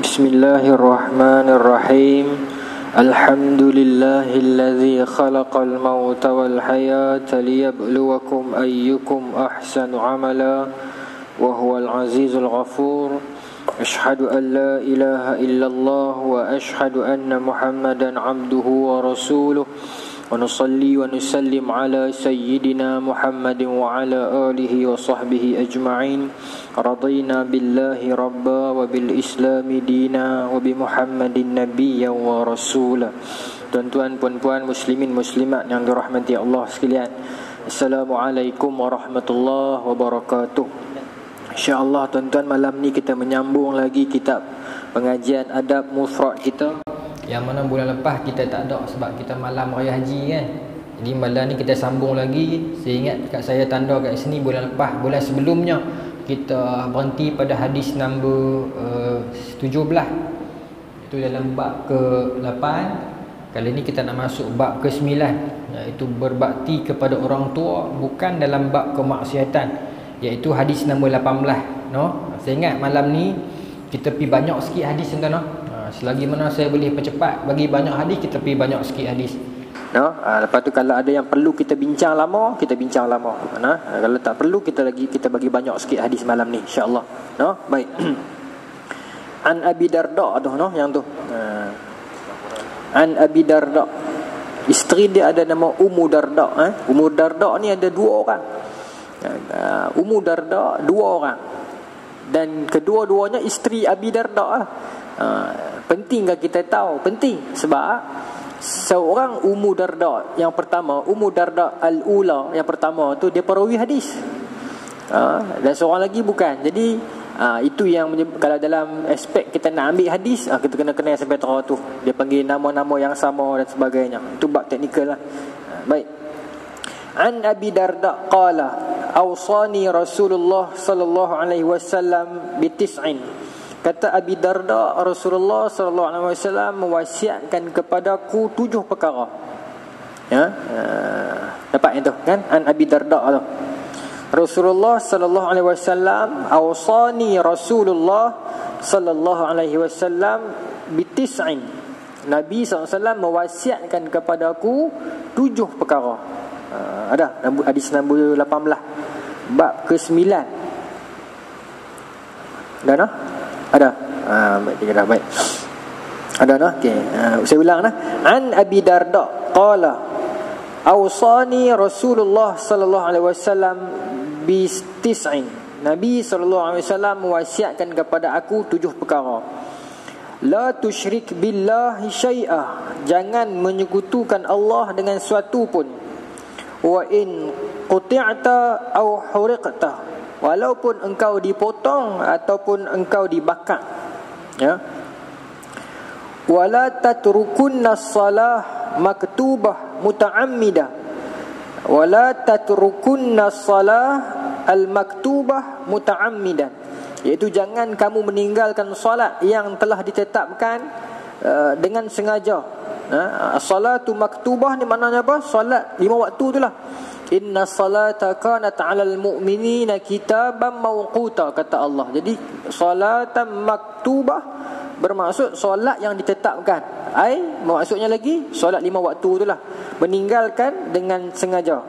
Bismillahirrahmanirrahim. Alhamdulillahilladzi khalaqal mauta wal hayata liyabluwakum ayyukum ahsanu amala wa huwal azizul ghafur. Ashhadu an la ilaha illallah wa ashhadu anna Muhammadan abduhu wa rasuluh. Wa nusalli wa nusallim ala sayyidina Muhammadin wa ala alihi wa sahbihi ajma'in. Radina billahi rabba wa bil islami dina wa bi Muhammadin nabiyyan wa rasula. Tuan-tuan, puan-puan, muslimin, muslimat yang dirahmati Allah sekalian, Assalamualaikum warahmatullahi wabarakatuh. InsyaAllah tuan-tuan, malam ni kita menyambung lagi kitab pengajian adab mufrad kita, yang mana bulan lepas kita tak ada sebab kita malam raya haji kan. Jadi malam ni kita sambung lagi. Saya ingat kat saya tanda kat sini bulan lepas, bulan sebelumnya kita berhenti pada hadis nombor 17. Itu dalam bab ke-8. Kali ni kita nak masuk bab ke-9, iaitu berbakti kepada orang tua bukan dalam bab kemaksiatan, iaitu hadis nombor 18. Saya ingat malam ni kita pergi banyak sikit hadis tuan-tuan. Selagi mana saya boleh percepat bagi banyak hadis, kita pergi banyak sikit hadis. Lepas tu kalau ada yang perlu kita bincang lama, kita bincang lama. Kalau tak perlu, kita bagi banyak sikit hadis malam ni, insya-Allah. Baik. An Abi Darda tu, yang tu. An Abi Darda. Isteri dia ada nama Ummu Darda. Ummu Darda ni ada dua orang. Ummu Darda dua orang. Dan kedua-duanya isteri Abi Darda lah. Penting ke kita tahu? Penting. Sebab seorang Ummu Darda yang pertama, Ummu Darda al-ula yang pertama tu, dia perawi hadis. Dan seorang lagi bukan. Jadi itu yang kalau dalam aspek kita nak ambil hadis, kita kena kenal sampai terang tu. Dia panggil nama-nama yang sama dan sebagainya. Itu bab teknikal lah. Baik. An Abi Darda qala awsani Rasulullah sallallahu alaihi wasallam bi tis'in. Kata Abi Darda, Rasulullah sallallahu alaihi wasallam mewasiatkan kepadaku 7 perkara. Dapat itu kan? An Abi Darda tu. Rasulullah sallallahu alaihi wasallam, awsani Rasulullah sallallahu alaihi wasallam bitis'in. Nabi sallallahu alaihi wasallam mewasiatkan kepadaku 7 perkara. Ada hadis nombor 18, bab ke-9. Ada? Ada. Baik, kita dah baik. Ada dah. Okey. Saya ulang dah. An Abi Darda qala awsani Rasulullah sallallahu alaihi wasallam bi tis'in. Nabi sallallahu alaihi wasallam mewasiatkan kepada aku 7 perkara. La tusyrik billahi syai'ah. Jangan menyekutukan Allah dengan sesuatu pun. Wa in quti'ta aw huriqta. Walaupun engkau dipotong ataupun engkau dibakar. Wala tatrukunna salah maktubah muta'ammidah. Wala tatrukunna salah al-maktubah muta'ammidan. Iaitu jangan kamu meninggalkan solat yang telah ditetapkan dengan sengaja. Salatu maktubah ni maknanya apa? Solat 5 waktu itulah. Inna salata kanat 'alal mu'minina kitaban mawquta, kata Allah. Jadi salatan maktubah bermaksud solat yang ditetapkan. Maksudnya lagi solat 5 waktu itulah. Meninggalkan dengan sengaja.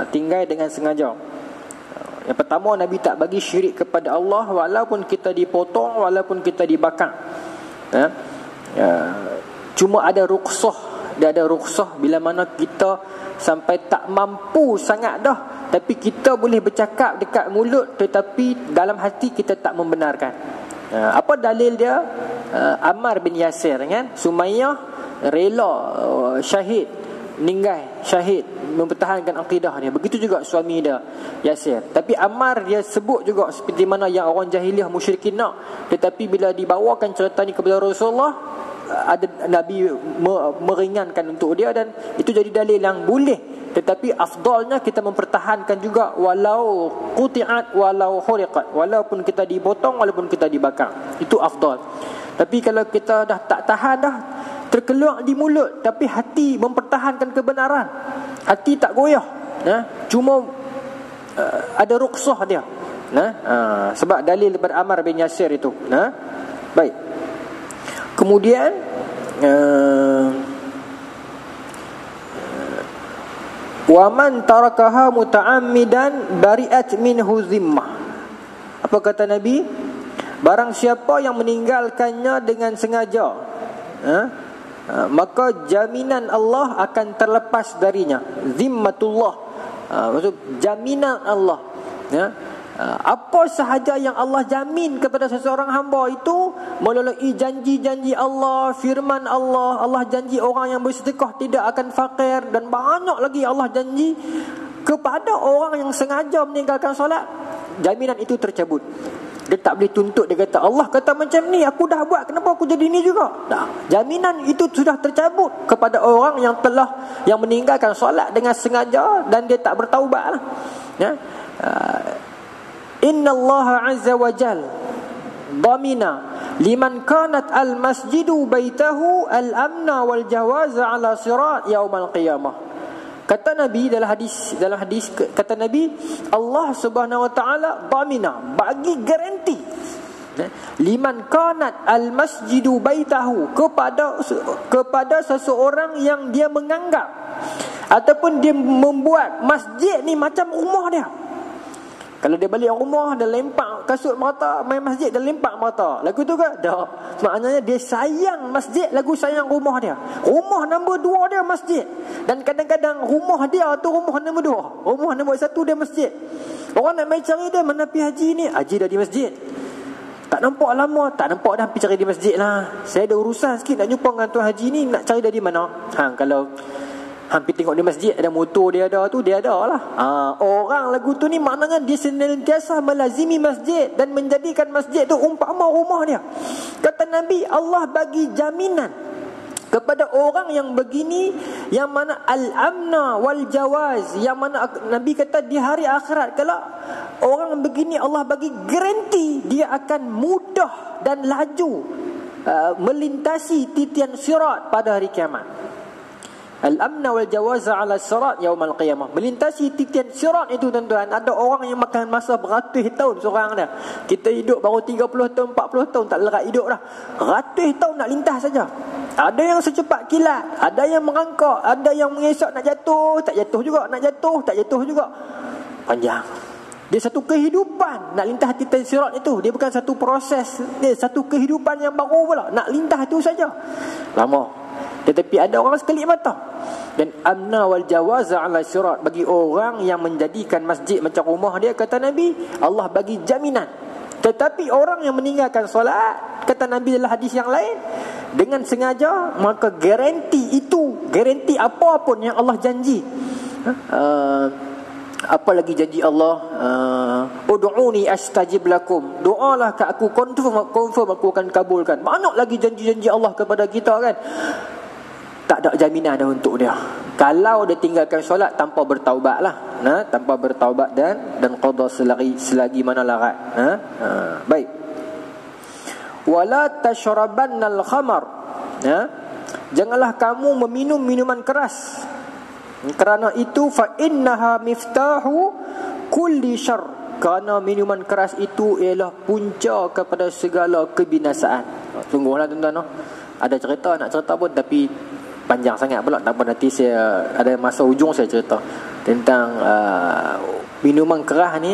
Tinggal dengan sengaja. Yang pertama, Nabi tak bagi syirik kepada Allah walaupun kita dipotong, walaupun kita dibakar. Cuma ada rukhsah. Dia ada rukhsah bila mana kita sampai tak mampu sangat dah, tapi kita boleh bercakap dekat mulut tetapi dalam hati kita tak membenarkan. Apa dalil dia? Ammar bin Yasir kan, Sumayyah rela syahid, meninggal syahid mempertahankan akidah dia. Begitu juga suami dia Yasir. Tapi Ammar dia sebut juga seperti mana yang orang jahiliah musyrikin nak, tetapi bila dibawakan cerita ni kepada Rasulullah, ada Nabi meringankan untuk dia, dan itu jadi dalil yang boleh. Tetapi afdalnya kita mempertahankan juga, walau quti'at walau huriqat, walaupun kita dipotong, walaupun kita dibakar. Itu afdal. Tapi kalau kita dah tak tahan dah, terkeluar di mulut tapi hati mempertahankan kebenaran, hati tak goyah, cuma ada rukhsah dia. Sebab dalil daripada Ammar bin Yasir itu. Baik. Kemudian wa man tarakaha muta'ammidan bari'at minhu zimmah. Apa kata Nabi? Barang siapa yang meninggalkannya dengan sengaja, maka jaminan Allah akan terlepas darinya. Zimmatullah, maksud jaminan Allah. Apa sahaja yang Allah jamin kepada seseorang hamba itu melalui janji-janji Allah, firman Allah. Allah janji orang yang bersedekah tidak akan fakir, dan banyak lagi Allah janji kepada orang yang sengaja meninggalkan solat. Jaminan itu tercabut. Dia tak boleh tuntut. Dia kata Allah kata macam ni, aku dah buat, kenapa aku jadi ni juga? Jaminan itu sudah tercabut kepada orang yang meninggalkan solat dengan sengaja dan dia tak bertaubat lah. Inna Allah azza wa jal damina liman kanat al masjidu baitahu al amna wal jawaza ala sirat yaumal qiyamah. Kata Nabi dalam hadis kata Nabi, Allah Subhanahu wa taala damina, bagi garanti, liman kanat al masjidu baitahu, kepada seseorang yang dia menganggap ataupun dia membuat masjid ni macam rumah dia. Kalau dia balik rumah, dia lempak kasut mata, main masjid dia lempak mata. Lagu tu ke? Tak. Maknanya dia sayang masjid, lagu sayang rumah dia. Rumah nombor 2 dia masjid. Dan kadang-kadang rumah dia tu rumah nombor 2. Rumah nombor 1 dia masjid. Orang nak main cari dia, mana pergi haji ni? Haji dah di masjid. Tak nampak lama, tak nampak dah pergi cari di masjid lah. Saya ada urusan sikit nak jumpa dengan tuan haji ni, nak cari dia di mana? Kalau hampir tengok di masjid, ada motor dia ada tu, dia ada lah. Orang lagu tu ni maknanya dia senantiasa melazimi masjid dan menjadikan masjid tu umpama rumah dia. Kata Nabi, Allah bagi jaminan kepada orang yang begini, yang mana al-amna wal jawaz, yang mana Nabi kata di hari akhirat kalau orang begini Allah bagi garanti dia akan mudah dan laju melintasi titian sirat pada hari kiamat. Al-amna wal jawaza ala sirat yaumal qiyamah. Melintasi titian sirat itu tuan-tuan, ada orang yang makan masa beratus tahun seorang dah. Kita hidup baru 30 tahun, 40 tahun tak lerat hidup dah. Ratus tahun nak lintas saja. Ada yang secepat kilat, ada yang merangkak, ada yang mengesok nak jatuh, tak jatuh juga, nak jatuh, tak jatuh juga. Panjang. Dia satu kehidupan nak lintas titian sirat itu. Dia bukan satu proses, dia satu kehidupan yang baru pula. Nak lintas itu saja. Lama. Tetapi ada orang sekali mata. Dan amna wal jawaza ala sirat, bagi orang yang menjadikan masjid macam rumah dia, kata Nabi, Allah bagi jaminan. Tetapi orang yang meninggalkan solat, kata Nabi dalam hadis yang lain, dengan sengaja, maka garanti itu, garanti apapun yang Allah janji. Apa lagi janji Allah? Ud'uni astajib lakum, doalah ke aku, confirm aku akan kabulkan. Banyak lagi janji-janji Allah kepada kita kan. Tak ada jaminan dah untuk dia. Kalau dia tinggalkan solat tanpa bertaubat lah, tanpa bertaubat dan qada selagi mana larat. Baik. Wala tashrabannal khamar. Janganlah kamu meminum minuman keras. Kerana itu fa innaha miftahu kulli syarr. Kerana minuman keras itu ialah punca kepada segala kebinasaan. Sungguhlah tuan-tuan, ada cerita nak cerita pun tapi panjang sangat pula, tak apa, nanti saya ada masa ujung saya cerita tentang minuman keras ni.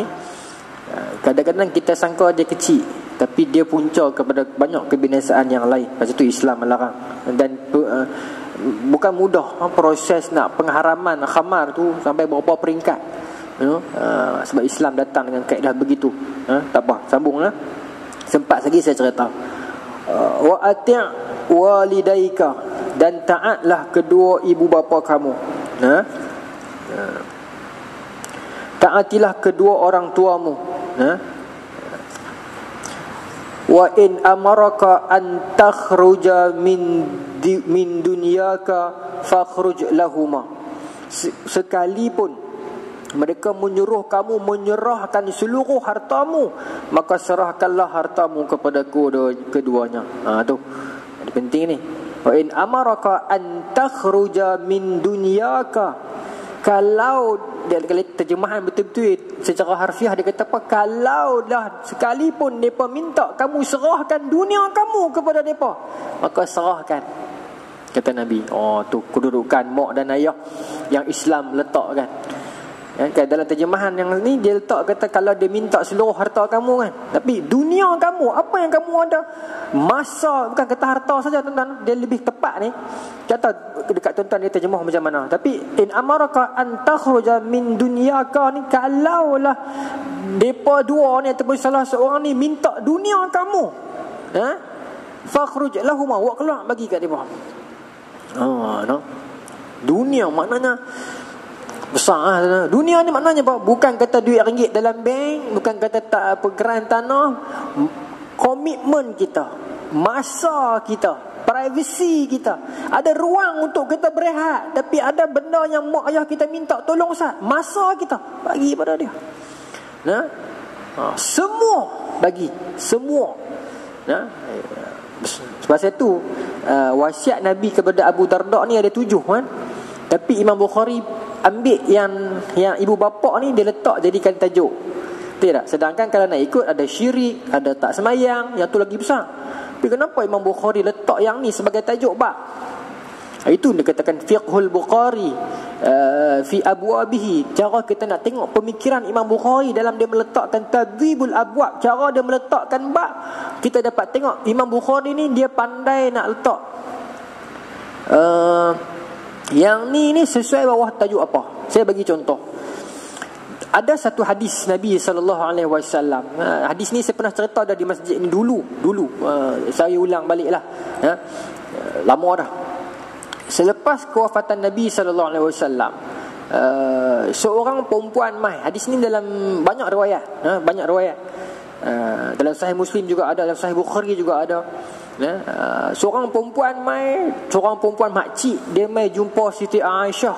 Kadang-kadang kita sangka dia kecil, tapi dia punca kepada banyak kebinasaan yang lain. Lepas itu Islam melarang. Dan bukan mudah proses nak pengharaman khamar tu sampai berapa peringkat, sebab Islam datang dengan kaedah begitu. Tak apa, sambunglah. Sempat lagi saya cerita. Wa ati' walidaika, dan taatlah kedua ibu bapa kamu. Taatilah kedua orang tuamu. Wa in amaraka an takhruja min dunyaka fakhruj lahuma. Sekalipun mereka menyuruh kamu menyerahkan seluruh hartamu, maka serahkanlah hartamu kepada keduanya. Tu penting ni. Wa in amaraka an takhruja min dunyaka, kalau dia kalau terjemahan betul-betul secara harfiah dia kata apa? Kalau dah sekalipun mereka minta kamu serahkan dunia kamu kepada mereka, maka serahkan, kata Nabi. Oh, tu kedudukan mak dan ayah yang Islam letakkan. Kan dalam terjemahan yang ni dia letak kata kalau dia minta seluruh harta kamu kan, tapi dunia kamu, apa yang kamu ada, masa, bukan kata harta saja tuan-tuan, dia lebih tepat ni. Kata dekat tuan-tuan dia terjemah macam mana. Tapi in amaraka an takhruja min dunyaka ni, kalau lah depa dua ni ataupun salah seorang ni minta dunia kamu, fakhruj lahum, wa keluar bagi kat depa. No. Dunia maknanya besar lah. Dunia ni maknanya apa? Bukan kata duit ringgit dalam bank, bukan kata tak geran tanah. Komitmen kita, masa kita, privasi kita. Ada ruang untuk kita berehat, tapi ada benda yang mak ayah kita minta tolong Ustaz, masa kita bagi pada dia. Semua bagi, semua. Sebab itu wasiat Nabi kepada Abu Darda ni ada 7 kan. Tapi Imam Bukhari ambil yang ibu bapa ni dia letak jadikan tajuk. Tidak. Sedangkan kalau nak ikut ada syirik, ada tak semayang, yang tu lagi besar. Tapi kenapa Imam Bukhari letak yang ni sebagai tajuk bab? Itu dikatakan fiqhul Bukhari fi abwabihi. Cara kita nak tengok pemikiran Imam Bukhari dalam dia meletakkan tadhibul abwab, cara dia meletakkan bab, kita dapat tengok Imam Bukhari ni dia pandai nak letak yang ni sesuai bawah tajuk apa. Saya bagi contoh. Ada satu hadis Nabi SAW. Hadis ni saya pernah cerita dah di masjid ni dulu. Saya ulang balik lah. Lama dah. Selepas kewafatan Nabi SAW, seorang perempuan mai. Hadis ni dalam banyak riwayat. Dalam Sahih Muslim juga ada, dalam Sahih Bukhari juga ada. Seorang perempuan makcik, dia mai jumpa Siti Aisyah.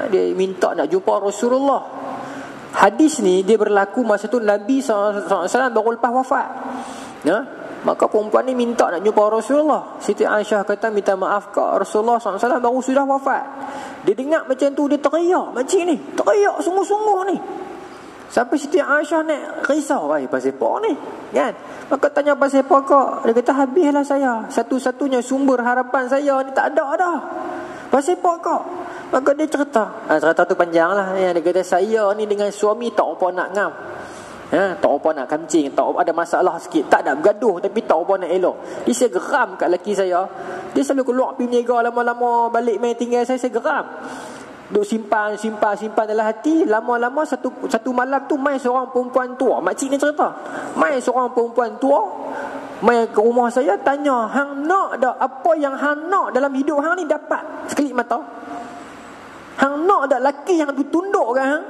Dia minta nak jumpa Rasulullah. Hadis ni dia berlaku masa tu Nabi SAW baru lepas wafat. Maka perempuan ni minta nak jumpa Rasulullah. Siti Aisyah kata, minta maaf kak, Rasulullah SAW baru sudah wafat. Dia dengar macam tu, dia teriak, makcik ni teriak sungguh-sungguh ni. Sampai Siti Aisyah nak risau, pasal apa ni kan? Maka tanya pasal apa kak? Dia kata, habislah saya, satu-satunya sumber harapan saya ni tak ada dah. Pasal apa kak? Maka dia cerita tu panjang lah. Dia kata, saya ni dengan suami tak apa nak ngam, tak apa nak kancing, tak apa, ada masalah sikit, tak nak bergaduh, tapi tak apa nak elok. Dia saya geram kat lelaki saya. Dia selalu keluar pergi meniaga, lama-lama balik main tinggal saya geram. Duk simpan dalam hati. Lama-lama satu malam tu mai seorang perempuan tua. Makcik ni cerita, mai seorang perempuan tua mai ke rumah saya, tanya, hang nak dak apa yang hang nak dalam hidup hang ni dapat sekelip mata? Hang nak dak laki yang tu tunduk ke hang?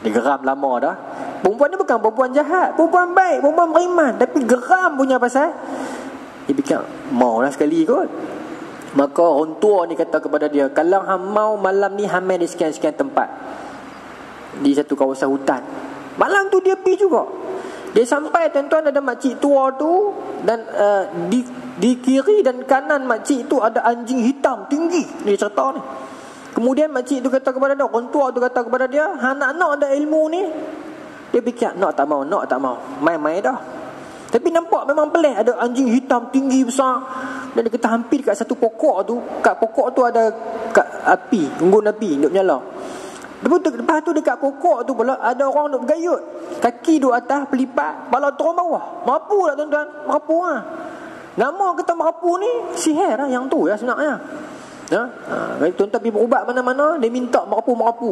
Dia geram lama dah. Perempuan ni bukan perempuan jahat, perempuan baik, perempuan beriman, tapi geram punya pasal dia fikir maulah sekali kot. Maka orang tua ni kata kepada dia, kalau hang mau malam ni hang main di sekian-sekian tempat di satu kawasan hutan. Malam tu dia pergi juga. Dia sampai, tuan-tuan, ada makcik tua tu, dan di kiri dan kanan makcik tu ada anjing hitam tinggi. Dia cerita ni. Kemudian makcik tu kata kepada dia, orang tua tu kata kepada dia, hang nak ada ilmu ni? Dia fikir, nak tak mau, main-main dah. Tapi nampak memang pelik, ada anjing hitam tinggi besar. Dan dia kata hampir kat satu pokok tu, kat pokok tu ada api, unggun api duk menyala. Lepas tu dekat pokok tu pula ada orang duk bergayut, kaki duk atas pelipat, kepala turun bawah. Merapu tak tuan-tuan? Merapu lah. Nama kata merapu ni sihir lah yang tu ya sebenarnya. Tuan-tuan pergi berubat mana-mana, dia minta merapu.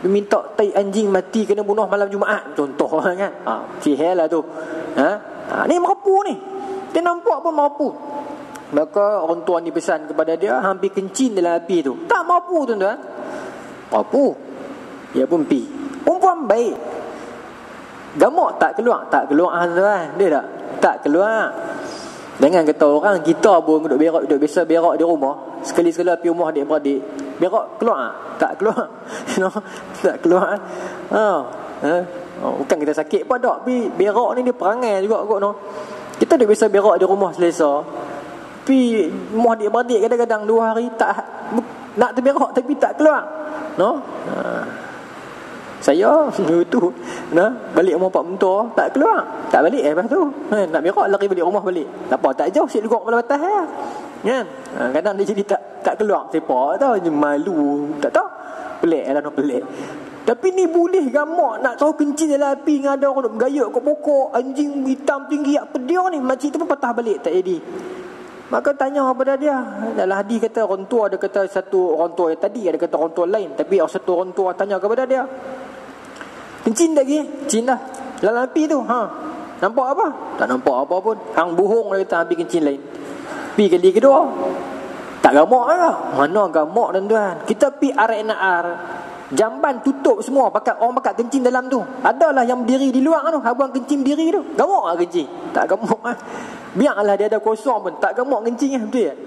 Dia minta tai anjing mati kena bunuh malam Jumaat, contoh kan. Sihir lah tu. Ni merapu ni. Dia nampak pun merapu. Maka orang tua ni pesan kepada dia, hampir kencing dalam api tu. Tak merapu tuan-tuan. Merapu. Dia pun pergi. Perempuan baik. Gamuk tak keluar tuan-tuan. Dia tak keluar. Jangan kata orang kita pun duduk biasa berak di rumah. Sekali-sekala pergi rumah adik-beradik, berak keluar tak keluar. Tak keluar. Bukan kita sakit pun tak, tapi berak ni dia perangai juga kot no. Kita duduk biasa berak di rumah selesa, tapi rumah adik-beradik kadang-kadang 2 hari tak nak terberak tapi tak keluar. No? Saya tu balik rumah Pak Mentor tak keluar. Tak balik lepas tu. Nak berak lari balik rumah balik. Tak apa, tak jauh sikit legok kepala batas ya. Kan? Kadang dia jadi tak keluar sepak tau, je malu. Tak tahu. Pelik lah, pelik. Tapi ni boleh gamak nak tahu kencing dalam api dengan ada orang duk bergayut kat pokok, anjing hitam tinggi apa dia ni, makcik tu pun patah balik tak jadi. Maka tanya kepada dia, dalam hadis kata orang tua, ada kata satu orang tua yang tadi, ada kata orang tua lain, tapi satu orang tua tanya kepada dia, kencing lagi? Kencing dah dalam api tu. Nampak apa? Tak nampak apa pun. Hang bohong dia kata, habis kencing lain. Pi kali kedua tak gamak lah. Mana gamak tuan-tuan. Kita pi RNR, jamban tutup semua, orang pakat kencing dalam tu. Adalah yang berdiri di luar tu, abang kencing diri tu. Gamak lah kencing? Tak gamak lah. Biarlah dia ada kosong pun tak gamak kencing lah, betul tak?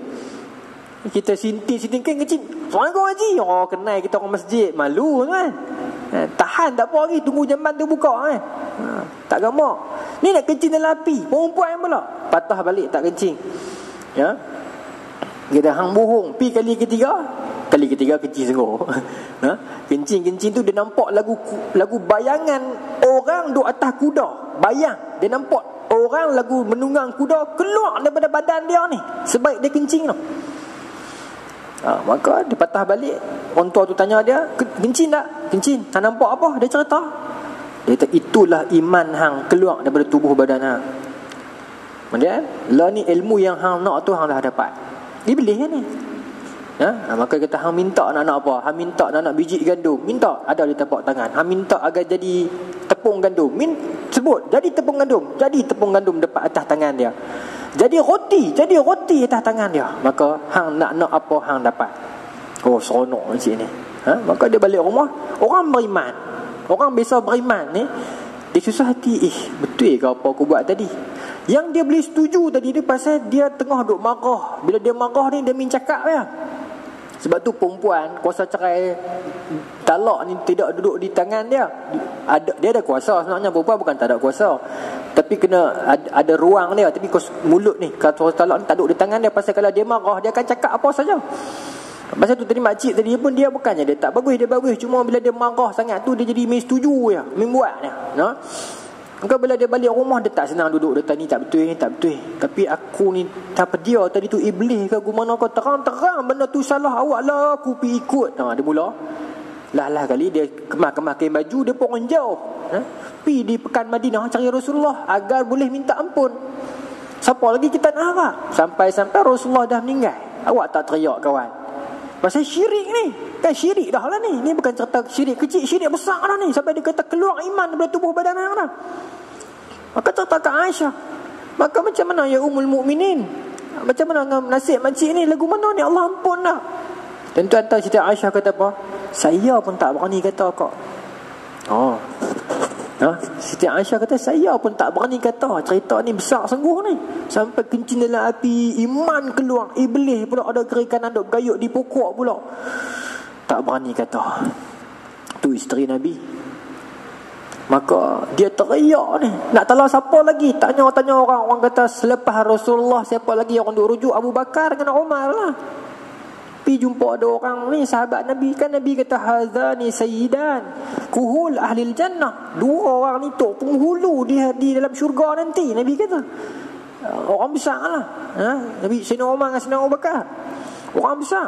Kita sinting kencing. Assalamualaikum haji. Oh, kenal kita orang masjid, malu kan. Tahan tak apa lagi, tunggu jamban tu buka kan. Tak gamak. Ni nak kencing dalam api, perempuan pula patah balik tak kencing. Ya. Kita hang bohong. Pi kali ketiga kencing sengguh. Kencing tu dia nampak lagu bayangan orang duduk atas kuda. Bayang dia nampak orang lagu menunggang kuda keluar daripada badan dia ni sebaik dia kencing tu. Maka dia patah balik. Orang tua tu tanya dia, kencing tak? Kencing. Tak nampak apa? Dia cerita. Dia kata, itulah iman hang keluar daripada tubuh badan hang. Kemudian lah ni ilmu yang hang nak tu hang dah dapat. Dia boleh kan ni? Maka kita hang minta nak apa? Hang minta nak biji gandum, minta ada di tapak tangan. Hang minta agar jadi tepung gandum, sebut jadi tepung gandum dekat atas tangan dia. Jadi roti atas tangan dia. Maka hang nak apa hang dapat. Oh, seronok macam ni. Maka dia balik rumah, orang beriman. Orang biasa beriman ni, dia susah hati, betul ke apa aku buat tadi? Yang dia boleh setuju tadi dia pasal dia tengah duk marah. Bila dia marah ni dia cakap ya. Sebab tu perempuan kuasa cerai talak ni tidak duduk di tangan dia. Dia ada kuasa sebenarnya, perempuan bukan tak ada kuasa. Tapi kena ada ruang dia. Tapi mulut ni kuasa talak ni tak duduk di tangan dia. Pasal kalau dia marah dia akan cakap apa saja. Pasal tu tadi makcik tadi pun dia bukannya dia tak bagus, dia bagus. Cuma bila dia marah sangat tu dia jadi main setuju ya, main buat dia. Maka bila dia balik rumah dia tak senang duduk, dia tanya tak betul. Tapi aku ni apa dia tadi tu iblis ke aku mana kau terang-terang benda tu salah awak lah aku pergi ikut. Dia mula lah kali dia kemas kain baju dia pun jauh. Pergi di pekan Madinah cari Rasulullah agar boleh minta ampun. Siapa lagi kita nak harap? Sampai Rasulullah dah meninggal. Awak tak teriak kawan. Pasal syirik ni. Kan syirik dah lah ni. Ni bukan cerita syirik kecil, syirik besar dah ni. Sampai dia kata keluar iman daripada tubuh badan hang dah. Maka cerita kat Aisyah. Maka macam mana ya Ummul Mukminin? Macam mana nasib makcik ni? Lagu mana ni? Allah ampun dah. Dan tuan tahu Siti Aisyah kata apa? Saya pun tak berani kata kau. Siti Aisyah kata saya pun tak berani kata. Cerita ni besar sungguh ni. Sampai kencing dalam api, iman keluar, iblis pula ada kerikan ada gayut di pokok pula. Tak berani kata. Tu isteri Nabi. Maka dia teriak ni. Nak tahu siapa lagi? Tanya orang kata selepas Rasulullah siapa lagi yang duk rujuk? Abu Bakar dengan Umar lah. Pergi jumpa ada orang ni sahabat Nabi. Kan Nabi kata hazani sayyidan kuhul ahlil jannah. Dua orang ni tok penghulu di dalam syurga nanti. Nabi kata orang besar lah. Nabi Sayyidina Umar dengan Sayyidina Abu Bakar orang besar.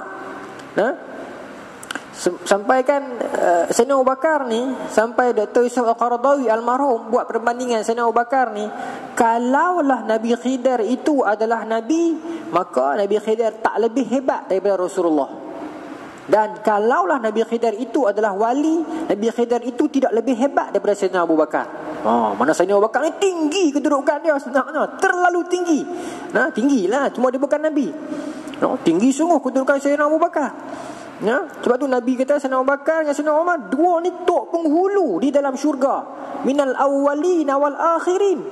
Sampai kan Sayyidina Abu Bakar ni, sampai Dr. Yusuf Al-Qaradawi almarhum buat perbandingan Sayyidina Abu Bakar ni, kalaulah Nabi Khidir itu adalah Nabi, maka Nabi Khidir tak lebih hebat daripada Rasulullah. Dan kalaulah Nabi Khidir itu adalah wali, Nabi Khidir itu tidak lebih hebat daripada Sayyidina Abu Bakar. Mana Sayyidina Abu Bakar ni tinggi kedudukan dia sebenarnya, terlalu tinggi. Tinggilah, cuma dia bukan Nabi. Tinggi sungguh kedudukan Sayyidina Abu Bakar. Sebab tu Nabi kata Sayyidina Abu Bakar dengan Sayyidina Umar, dua ni tok penghulu di dalam syurga. Minal awwalin wal akhirin.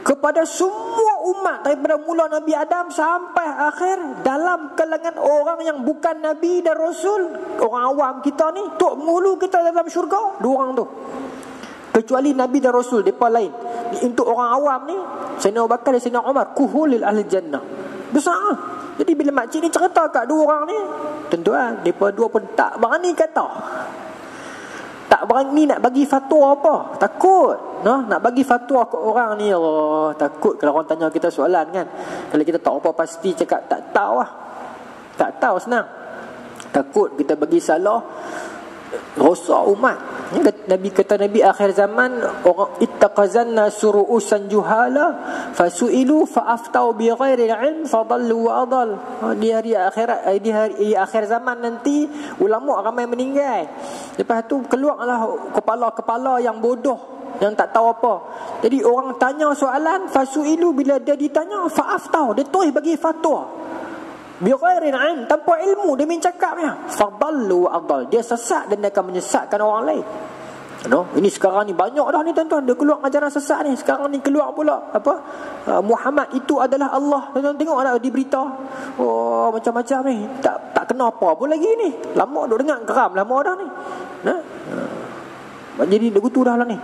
Kepada semua umat daripada mula Nabi Adam sampai akhir, dalam kalangan orang yang bukan Nabi dan Rasul, orang awam kita ni, tok penghulu kita dalam syurga, dua orang tu. Kecuali Nabi dan Rasul, mereka lain. Untuk orang awam ni, Sayyidina Abu Bakar dan Sayyidina Umar, kuhulil ahli jannah. Besar. Jadi bila makcik ni cerita kat dua orang ni, tuan-tuan, mereka dua pun tak berani kata, tak berani nak bagi fatwa apa. Takut nak bagi fatwa ke orang ni. Allah, takut kalau orang tanya kita soalan kan, kalau kita tak apa pasti cakap tak tahu lah. Tak tahu senang. Takut kita bagi salah, rosak umat. Nabi kata, Nabi akhir zaman, orang ittaqazanna suru'usan juhala fasu'ilu fa'aftau bi ghairi ilm fadallu wa adal. Di hari akhirat, di hari akhir zaman nanti ulama ramai meninggal. Lepas tu keluarlah kepala-kepala yang bodoh, yang tak tahu apa. Jadi orang tanya soalan, fasu'ilu, bila dia ditanya fa'aftau, dia terus bagi fatwa bighairi ilm, tanpa ilmu. Dia mencakapnya fadallu wa adal, dia sesat dan dia akan menyesatkan orang lain. Ini sekarang ni banyak dah ni tuan-tuan, dia keluar ajaran sesat ni. Sekarang ni keluar pula Muhammad itu adalah Allah. Tuan-tuan tengok ada di berita, macam-macam ni. Tak kena apa pun lagi ni. Lama duk dengar geram, lama dah ni. Jadi lagu tu dah lah ni.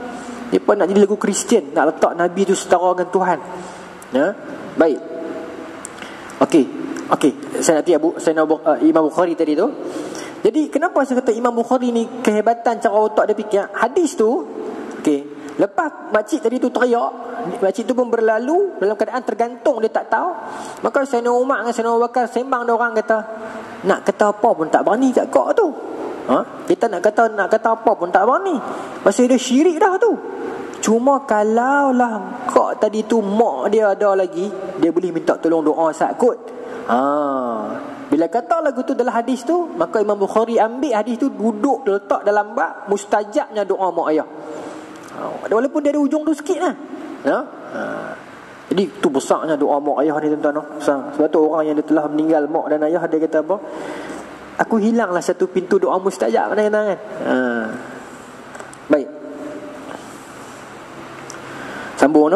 Dia pun nak jadi lagu Kristian, nak letak Nabi tu setara dengan Tuhan. Baik. Okey, saya nak Imam Bukhari tadi tu. Jadi kenapa saya kata Imam Bukhari ni kehebatan cara otak dia fikir? Hadis tu, lepas makcik tadi tu teriak, makcik tu pun berlalu dalam keadaan tergantung, dia tak tahu. Maka Sayyidina Umar dengan Sayyidina Abu Bakar sembang, dia orang kata, nak kata apa pun tak berani kat kau tu. Kita nak kata apa pun tak berani. Pasal dia syirik dah tu. Cuma kalaulah kau tadi tu mak dia ada lagi, dia boleh minta tolong doa sat kot. Bila kata lagu tu dalam hadis tu, maka Imam Bukhari ambil hadis tu, duduk letak dalam bab mustajabnya doa mak ayah. Walaupun dia ada ujung tu sikit lah. Jadi tu besarnya doa mak ayah ni tuan-tuan. Sebab tu orang yang dia telah meninggal mak dan ayah, dia kata apa? Aku hilanglah satu pintu doa mustajab kan. Baik. Sambung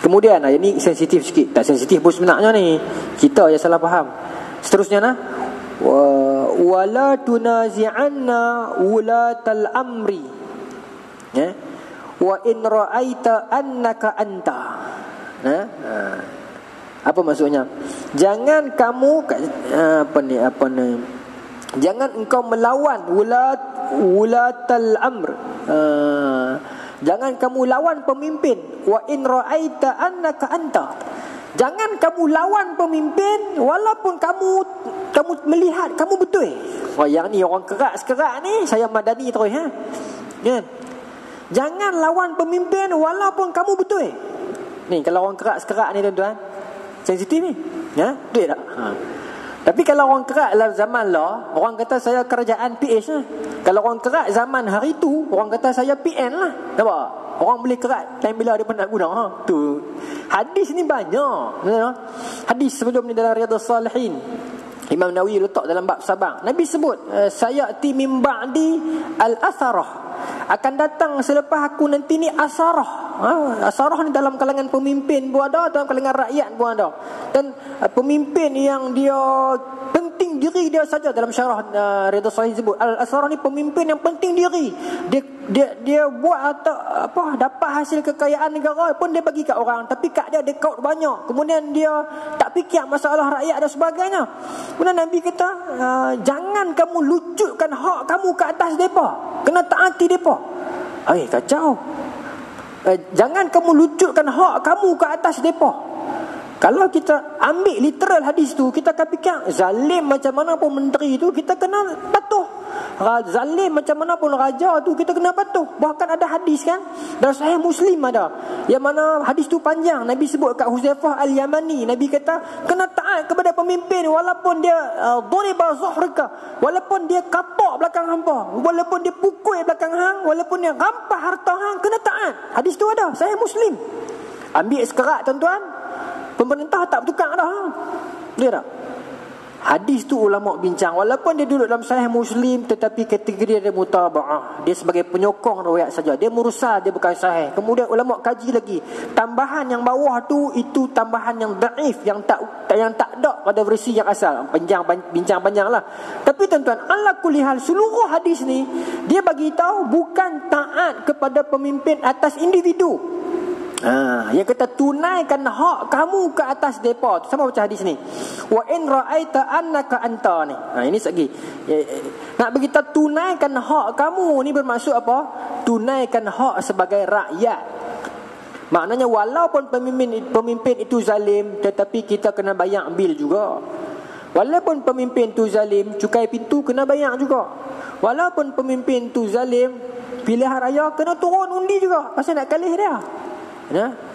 Kemudian ini sensitif sikit. Tak sensitif pun sebenarnya ni, kita yang salah faham. Seterusnya wala tunazi'anna ulatal amri wa in ra'aita annaka anta. Apa maksudnya? Jangan kamu jangan engkau melawan ulatal amr. Jangan kamu lawan pemimpin. Wa in ra'aita annaka anta. Jangan kamu lawan pemimpin walaupun kamu melihat kamu betul. Yang ni orang kerak ni, saya madani terus Jangan lawan pemimpin walaupun kamu betul. Ni kalau orang kerak ni tuan-tuan, sensitif ni. Betul tak? Tapi kalau orang kerak dalam zaman lah, orang kata saya kerajaan PH lah. Kalau orang kerak zaman hari tu, orang kata saya PN lah. Nampak? Orang boleh kerak time bila dia pun nak guna. Tu. Hadis ni banyak. Hadis sebelum ni dalam Riyadhus Salihin, Imam Nawawi letak dalam bab sabar. Nabi sebut, sayati min ba'di al-asarah. Akan datang selepas aku nanti ni asarah. Asarah ni dalam kalangan pemimpin pun ada, dalam kalangan rakyat pun ada. Dan pemimpin yang dia penting diri dia saja, dalam syarah Riyadhus Salihin sebut al-asarah ni pemimpin yang penting diri. Dia buat dapat hasil kekayaan negara pun dia bagi kat orang, tapi kat dia kaut banyak. Kemudian dia tak fikir masalah rakyat dan sebagainya. Kemudian Nabi kata, jangan kamu lucutkan hak kamu ke atas depa, kena taati depa. Kacau. Jangan kamu lucutkan hak kamu ke atas depa. Kalau kita ambil literal hadis tu, kita akan fikir zalim macam mana pun menteri tu kita kena patuh. Zalim macam mana pun raja tu kita kena patuh. Bahkan ada hadis kan, dalam Sahih Muslim ada, yang mana hadis tu panjang. Nabi sebut kat Huzaifah Al-Yamani, Nabi kata kena taat kepada pemimpin walaupun dia duriba zuhrika, walaupun dia kapak belakang hampa, walaupun dia pukul belakang hang, walaupun dia rampas harta hang, kena taat. Hadis tu ada, Sahih Muslim. Ambil sekerat tuan-tuan, pemerintah tak bertukar dah. Boleh tak? Hadis tu ulama bincang, walaupun dia duduk dalam Sahih Muslim, tetapi kategori dia mutaba'ah, dia sebagai penyokong riwayat saja, dia mursal, dia bukan sahih. Kemudian ulama kaji lagi, tambahan yang bawah tu itu tambahan yang dhaif, yang tak ada pada versi yang asal. Bincang panjang lah. Tapi tuan-tuan, ala kulli hal, seluruh hadis ni dia bagi tahu bukan taat kepada pemimpin atas individu. Yang kata tunaikan hak kamu ke atas depa. Sama macam hadis ni. Wa in ra'aita annaka anta ni. Ini lagi. Nak beritahu tunaikan hak kamu ni bermaksud apa? Tunaikan hak sebagai rakyat. Maknanya walaupun pemimpin itu zalim, tetapi kita kena bayar bil juga. Walaupun pemimpin itu zalim, cukai pintu kena bayar juga. Walaupun pemimpin itu zalim, pilihan raya kena turun undi juga pasal nak kalih dia.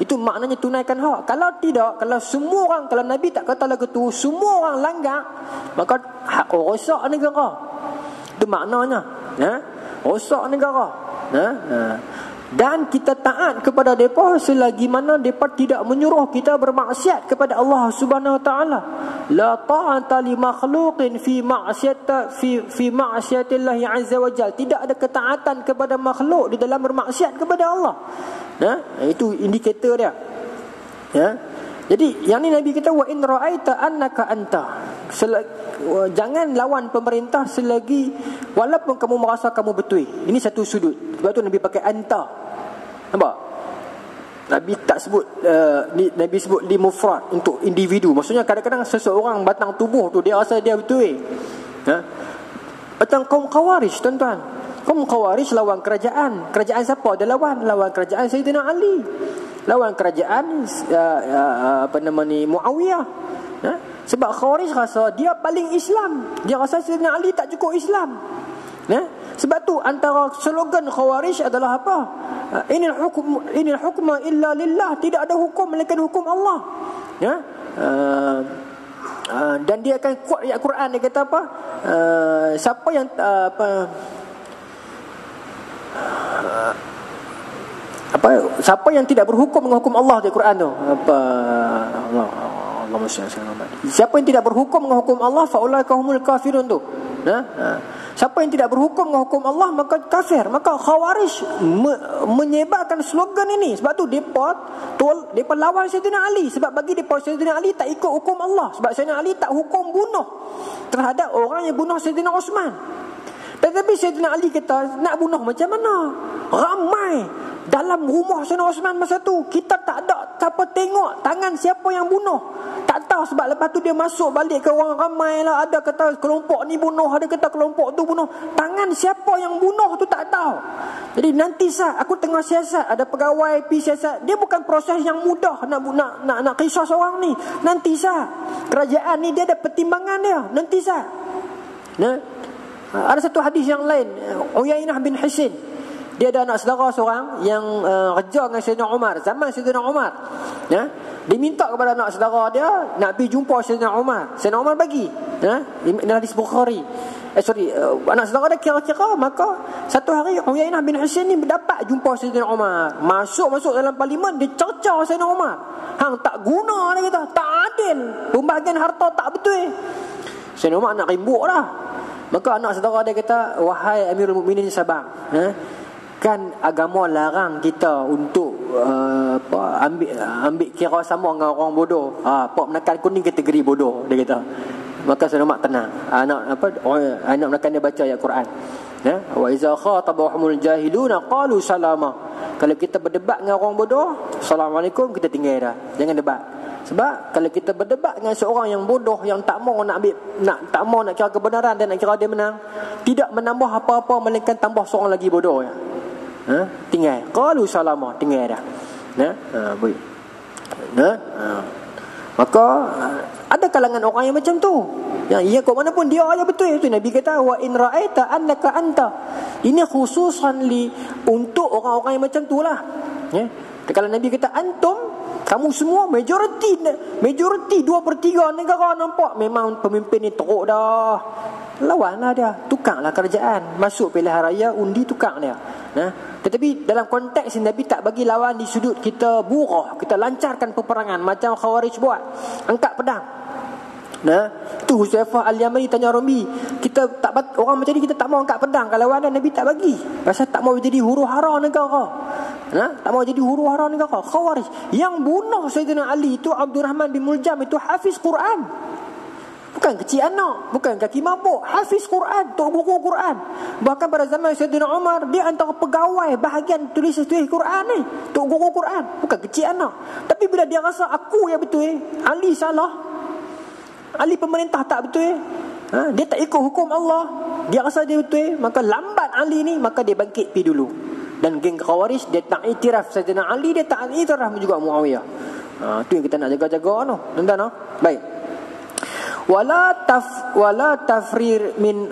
Itu maknanya tunaikan hak. Kalau tidak, kalau semua orang, kalau Nabi tak kata lagu tu, semua orang langgar, maka hak rosak negara. Itu maknanya. Rosak negara. Dan kita taat kepada mereka selagi mana mereka tidak menyuruh kita bermaksiat kepada Allah Subhanahu Wa Taala. La ta'ata li makhluqin fi ma'siyatillah azza wa jalla. Tidak ada ketaatan kepada makhluk di dalam bermaksiat kepada Allah. Itu indikator dia. Jadi yang ni Nabi kata wa in ra'aita annaka anta. Jangan lawan pemerintah selagi walaupun kamu merasa kamu betul. Ini satu sudut. Sebab tu Nabi pakai anta. Nampak? Nabi tak sebut Nabi sebut li mufrad untuk individu. Maksudnya kadang-kadang seseorang batang tubuh tu dia rasa dia betul. Macam kaum Khawarij, tuan-tuan. Kaum Khawarij lawan kerajaan. Kerajaan siapa dia lawan? Lawan kerajaan Sayyidina Ali. Lawan kerajaan Muawiyah. Sebab Khawarij rasa dia paling Islam. Dia rasa Sayyidina Ali tak cukup Islam. Sebab tu antara slogan Khawarij adalah apa? Inil hukma illa lillah. Tidak ada hukum melainkan hukum Allah. Dan dia akan quote ayat Quran. Dia kata apa? Siapa yang siapa yang tidak berhukum dengan hukum Allah di Quran tu? Siapa yang tidak berhukum dengan hukum Allah, faulaika humul kafirun tu. Siapa yang tidak berhukum dengan hukum Allah maka kafir. Maka Khawarij menyebarkan slogan ini. Sebab tu depa lawan Sayyidina Ali. Sebab bagi depa Sayyidina Ali tak ikut hukum Allah. Sebab Sayyidina Ali tak hukum bunuh terhadap orang yang bunuh Sayyidina Osman. Tetapi Sayyidina Ali kata nak bunuh macam mana? Ramai dalam rumah Sayyidina Osman masa tu. Kita tak ada siapa tengok tangan siapa yang bunuh. Tak tahu sebab lepas tu dia masuk balik ke orang ramai lah. Ada kata kelompok ni bunuh, ada kata kelompok tu bunuh. Tangan siapa yang bunuh tu tak tahu. Jadi nanti aku tengah siasat, ada pegawai pi siasat. Dia bukan proses yang mudah nak kisah seorang ni. Nanti kerajaan ni dia ada pertimbangan dia. Nanti ada satu hadis yang lain, Uyainah bin Hisin. Dia ada anak saudara seorang yang kerja dengan Sayyidina Umar, zaman Sayyidina Umar. Dia minta kepada anak saudara dia nak pergi jumpa Sayyidina Umar. Sayyidina Umar bagi. Ini hadis Bukhari. Anak saudara dia kira-kira. Maka satu hari Uyainah bin Hisin ni dapat jumpa Sayyidina Umar. Masuk dalam parlimen, dia cerca Sayyidina Umar. Hang tak guna, dia kata. Tak adil. Pembahagian harta tak betul. Sayyidina Umar nak ribut lah. Maka anak saudara dia kata, wahai Amirul Mukminin sabar. Kan agama larang kita untuk ambil kira sama dengan orang bodoh. Pak menekan kuning kategori bodoh, dia kata. Maka Sayyidina Umar tenang. Anak menekan dia baca ayat Quran. Wa iza khatabahumul jahiluna qalu salama. Kalau kita berdebat dengan orang bodoh, assalamualaikum, kita tinggal dah. Jangan debat. Sebab kalau kita berdebat dengan seorang yang bodoh, yang tak mau nak kira kebenaran dan nak kira dia menang, tidak menambah apa-apa melainkan tambah seorang lagi bodoh. Tinggal. Qalu salama, tinggal dah. Baik. Maka ada kalangan orang yang macam tu. Yang kau mana pun dia ayat betul itu. Nabi kata wa in ra'aita annaka anta. Ini khususan untuk orang-orang yang macam tu lah. Kalau Nabi kata antum, kamu semua majoriti 2/3 negara nampak memang pemimpin ni teruk dah. Lawanlah dia, tukanglah kerajaan, masuk pilihan raya, undi tukang dia. Tetapi dalam konteks ini Nabi tak bagi lawan di sudut kita burah, kita lancarkan peperangan macam Khawarij buat, angkat pedang. Tu Huzaifah Al-Yamani tanya Rumi, kita tak, orang macam ni kita tak mau angkat pedang kalau lawan Nabi tak bagi. Pasal tak mau jadi huru-hara negara. Tak mau jadi huru-hara negara. Khawarij yang bunuh Sayyidina Ali itu Abdul Rahman bin Muljam itu hafiz Quran. Bukan kecil anak, bukan kaki mabuk, hafiz Quran, tok guru Quran. Bahkan pada zaman Sayyidina Umar, dia antara pegawai bahagian tulis Quran ni, tok guru Quran, bukan kecil anak. Tapi bila dia rasa aku yang betul, Ali salah, Ali pemerintah tak betul, dia tak ikut hukum Allah, dia rasa dia betul, maka lambat Ali ni, maka dia bangkit pergi dulu. Dan geng Khawarij dia tak iktiraf Sayyidina Ali, dia tak iktiraf juga Muawiyah. Tu yang kita nak jaga-jaga tu. Tuan-tuan no? Baik. Wala tafrir min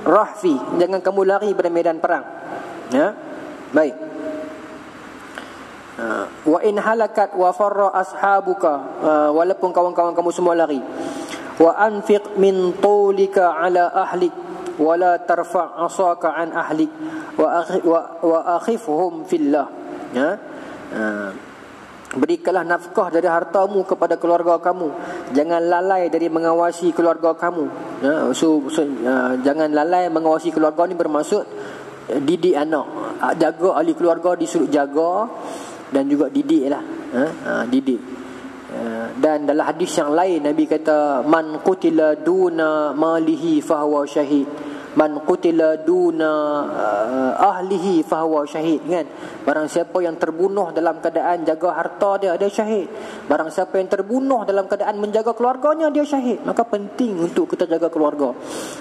rahfi. Jangan kamu lari pada medan perang. Ya. Baik. Wa in halakat wa farra ashabuka, walaupun kawan-kawan kamu semua lari. Wa anfiq min tulika ala ahlik wala tarfa' asaka an ahlik wa akhifhum fillah. Ya. Berikanlah nafkah dari hartamu kepada keluarga kamu. Jangan lalai dari mengawasi keluarga kamu. Jangan lalai mengawasi keluarga ni bermaksud didik anak. Jaga ahli keluarga disuruh jaga, dan juga didik lah. Didik. Dan dalam hadis yang lain Nabi kata, man qutila duna malihi fahuwa syahid, man qutila duna ahlihi fahuwa syahid, kan? Barang siapa yang terbunuh dalam keadaan jaga harta dia, dia syahid. Barang siapa yang terbunuh dalam keadaan menjaga keluarganya, dia syahid. Maka penting untuk kita jaga keluarga.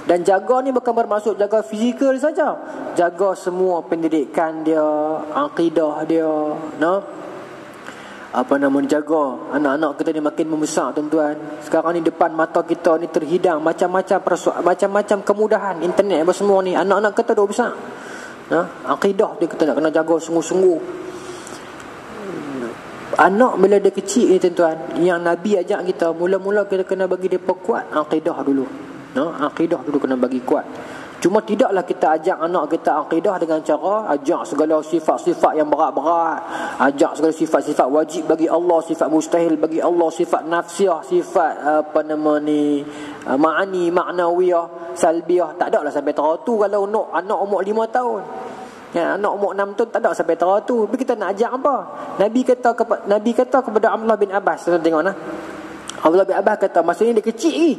Dan jaga ni bukan bermaksud jaga fizikal saja, jaga semua pendidikan dia, akidah dia, jaga anak-anak kita ni makin membesar, tuan-tuan. Sekarang ni depan mata kita ni terhidang macam-macam kemudahan internet apa semua ni. Anak-anak kita dah besar. Akidah dia kita nak kena jaga sungguh-sungguh. Anak bila dia kecil ni, tuan-tuan, yang Nabi ajak kita, mula-mula kita kena bagi dia kuat akidah dulu. Akidah dulu kena bagi kuat. Cuma tidaklah kita ajak anak kita akidah dengan cara ajak segala sifat-sifat yang berat-berat, ajak segala sifat-sifat wajib bagi Allah, sifat mustahil bagi Allah, sifat nafsiyah, sifat ma'ani ma'nawiyah, salbiyah. Tak ada lah sampai teratu kalau anak umur 5 tahun. Ya, anak umur 6 tahun tak ada sampai teratu. Tapi kita nak ajak apa? Nabi kata kepada Abdullah bin Abbas, tengok nah. Abdullah bin Abbas kata masa ni dia kecil lagi.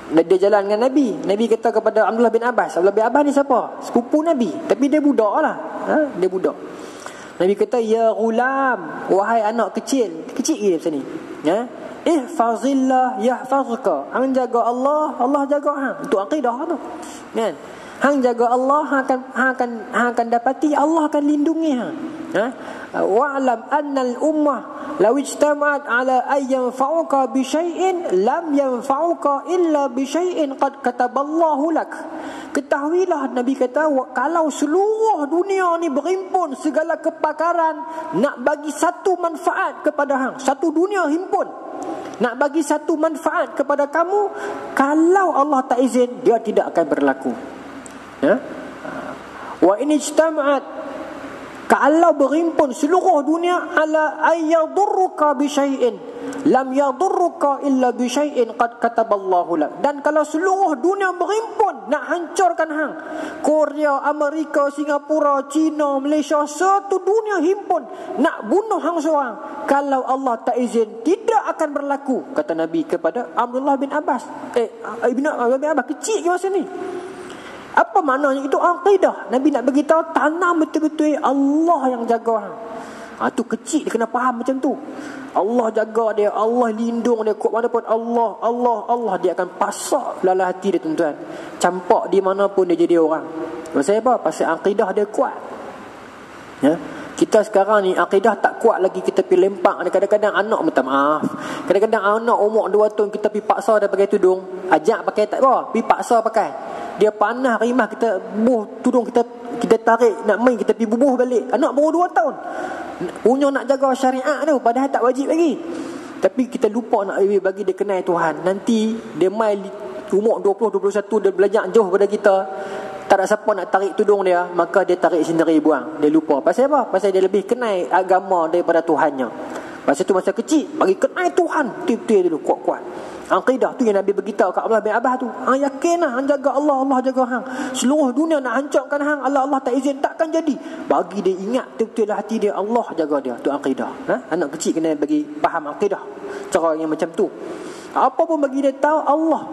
Dia jalan dengan Nabi. Nabi kata kepada Abdullah bin Abbas, Abdullah bin Abbas ni siapa? Sepupu Nabi, tapi dia budak lah. Dia budak. Nabi kata, ya ghulam, wahai anak kecil. Kecil lagi macam ni. Ihfazillah yahfazka. Hang jaga Allah, Allah jaga hang. Itu akidah tu, kan? Hang jaga Allah, hang akan dapati Allah akan lindungi hang. Wa'lam annal ummah law ijtama'at ala ay yanfa'uka bi syai'in lam yanfa'uka illa bi syai'in qad kataballahu lak. Ketahuilah, Nabi kata, kalau seluruh dunia ni berhimpun segala kepakaran nak bagi satu manfaat kepada hang, satu dunia himpun nak bagi satu manfaat kepada kamu, kalau Allah tak izin, dia tidak akan berlaku. Wa in ijtama'at, kalau berhimpun seluruh dunia ala ayyadurruka bi syai'in lam yadurruka illa bi syai'in qad kataballahu lak. Dan kalau seluruh dunia berhimpun nak hancurkan hang, Korea, Amerika, Singapura, China, Malaysia, satu dunia himpun nak bunuh hang seorang, kalau Allah tak izin, tidak akan berlaku, kata Nabi kepada Abdullah bin Abbas. Abdullah bin Abbas kecil ke masa ni. Apa maknanya? Itu akidah. Nabi nak beritahu, tanam betul-betul Allah yang jaga hang. Tu kecil dia kena faham macam tu. Allah jaga dia, Allah lindung dia, kat mana pun Allah dia akan pasak dalam hati dia, tuan-tuan. Campak di mana pun dia jadi orang. Pasal apa? Pasal akidah dia kuat. Kita sekarang ni akidah tak kuat lagi, kita pergi lempak. Kadang-kadang anak minta maaf, kadang-kadang anak umur 2 tahun kita pergi paksa dia pakai tudung, ajak pakai tak apa, pergi paksa pakai. Dia panah rimah, kita bubuh tudung, kita tarik nak main, kita pergi bubuh balik. Anak baru 2 tahun punya nak jaga syariat tu, padahal tak wajib lagi. Tapi kita lupa nak bagi dia kenal Tuhan. Nanti dia main umur 20-21, dia belajar jauh pada kita, tak ada siapa nak tarik tudung dia, maka dia tarik sendiri, buang. Dia lupa. Pasal apa? Pasal dia lebih kenal agama daripada Tuhannya. Pasal tu masa kecil bagi kenal Tuhan, betul-betul dulu kuat-kuat. Akidah tu yang Nabi beritahu kat Abdullah bin Abbas tu. Yakinlah hang jaga Allah, Allah jaga hang. Seluruh dunia nak hancurkan hang, Allah tak izin, takkan jadi. Bagi dia ingat betul-betul hati dia, Allah jaga dia. Tu akidah. Anak kecil kena bagi faham akidah cara yang macam tu. Apa pun bagi dia tahu Allah.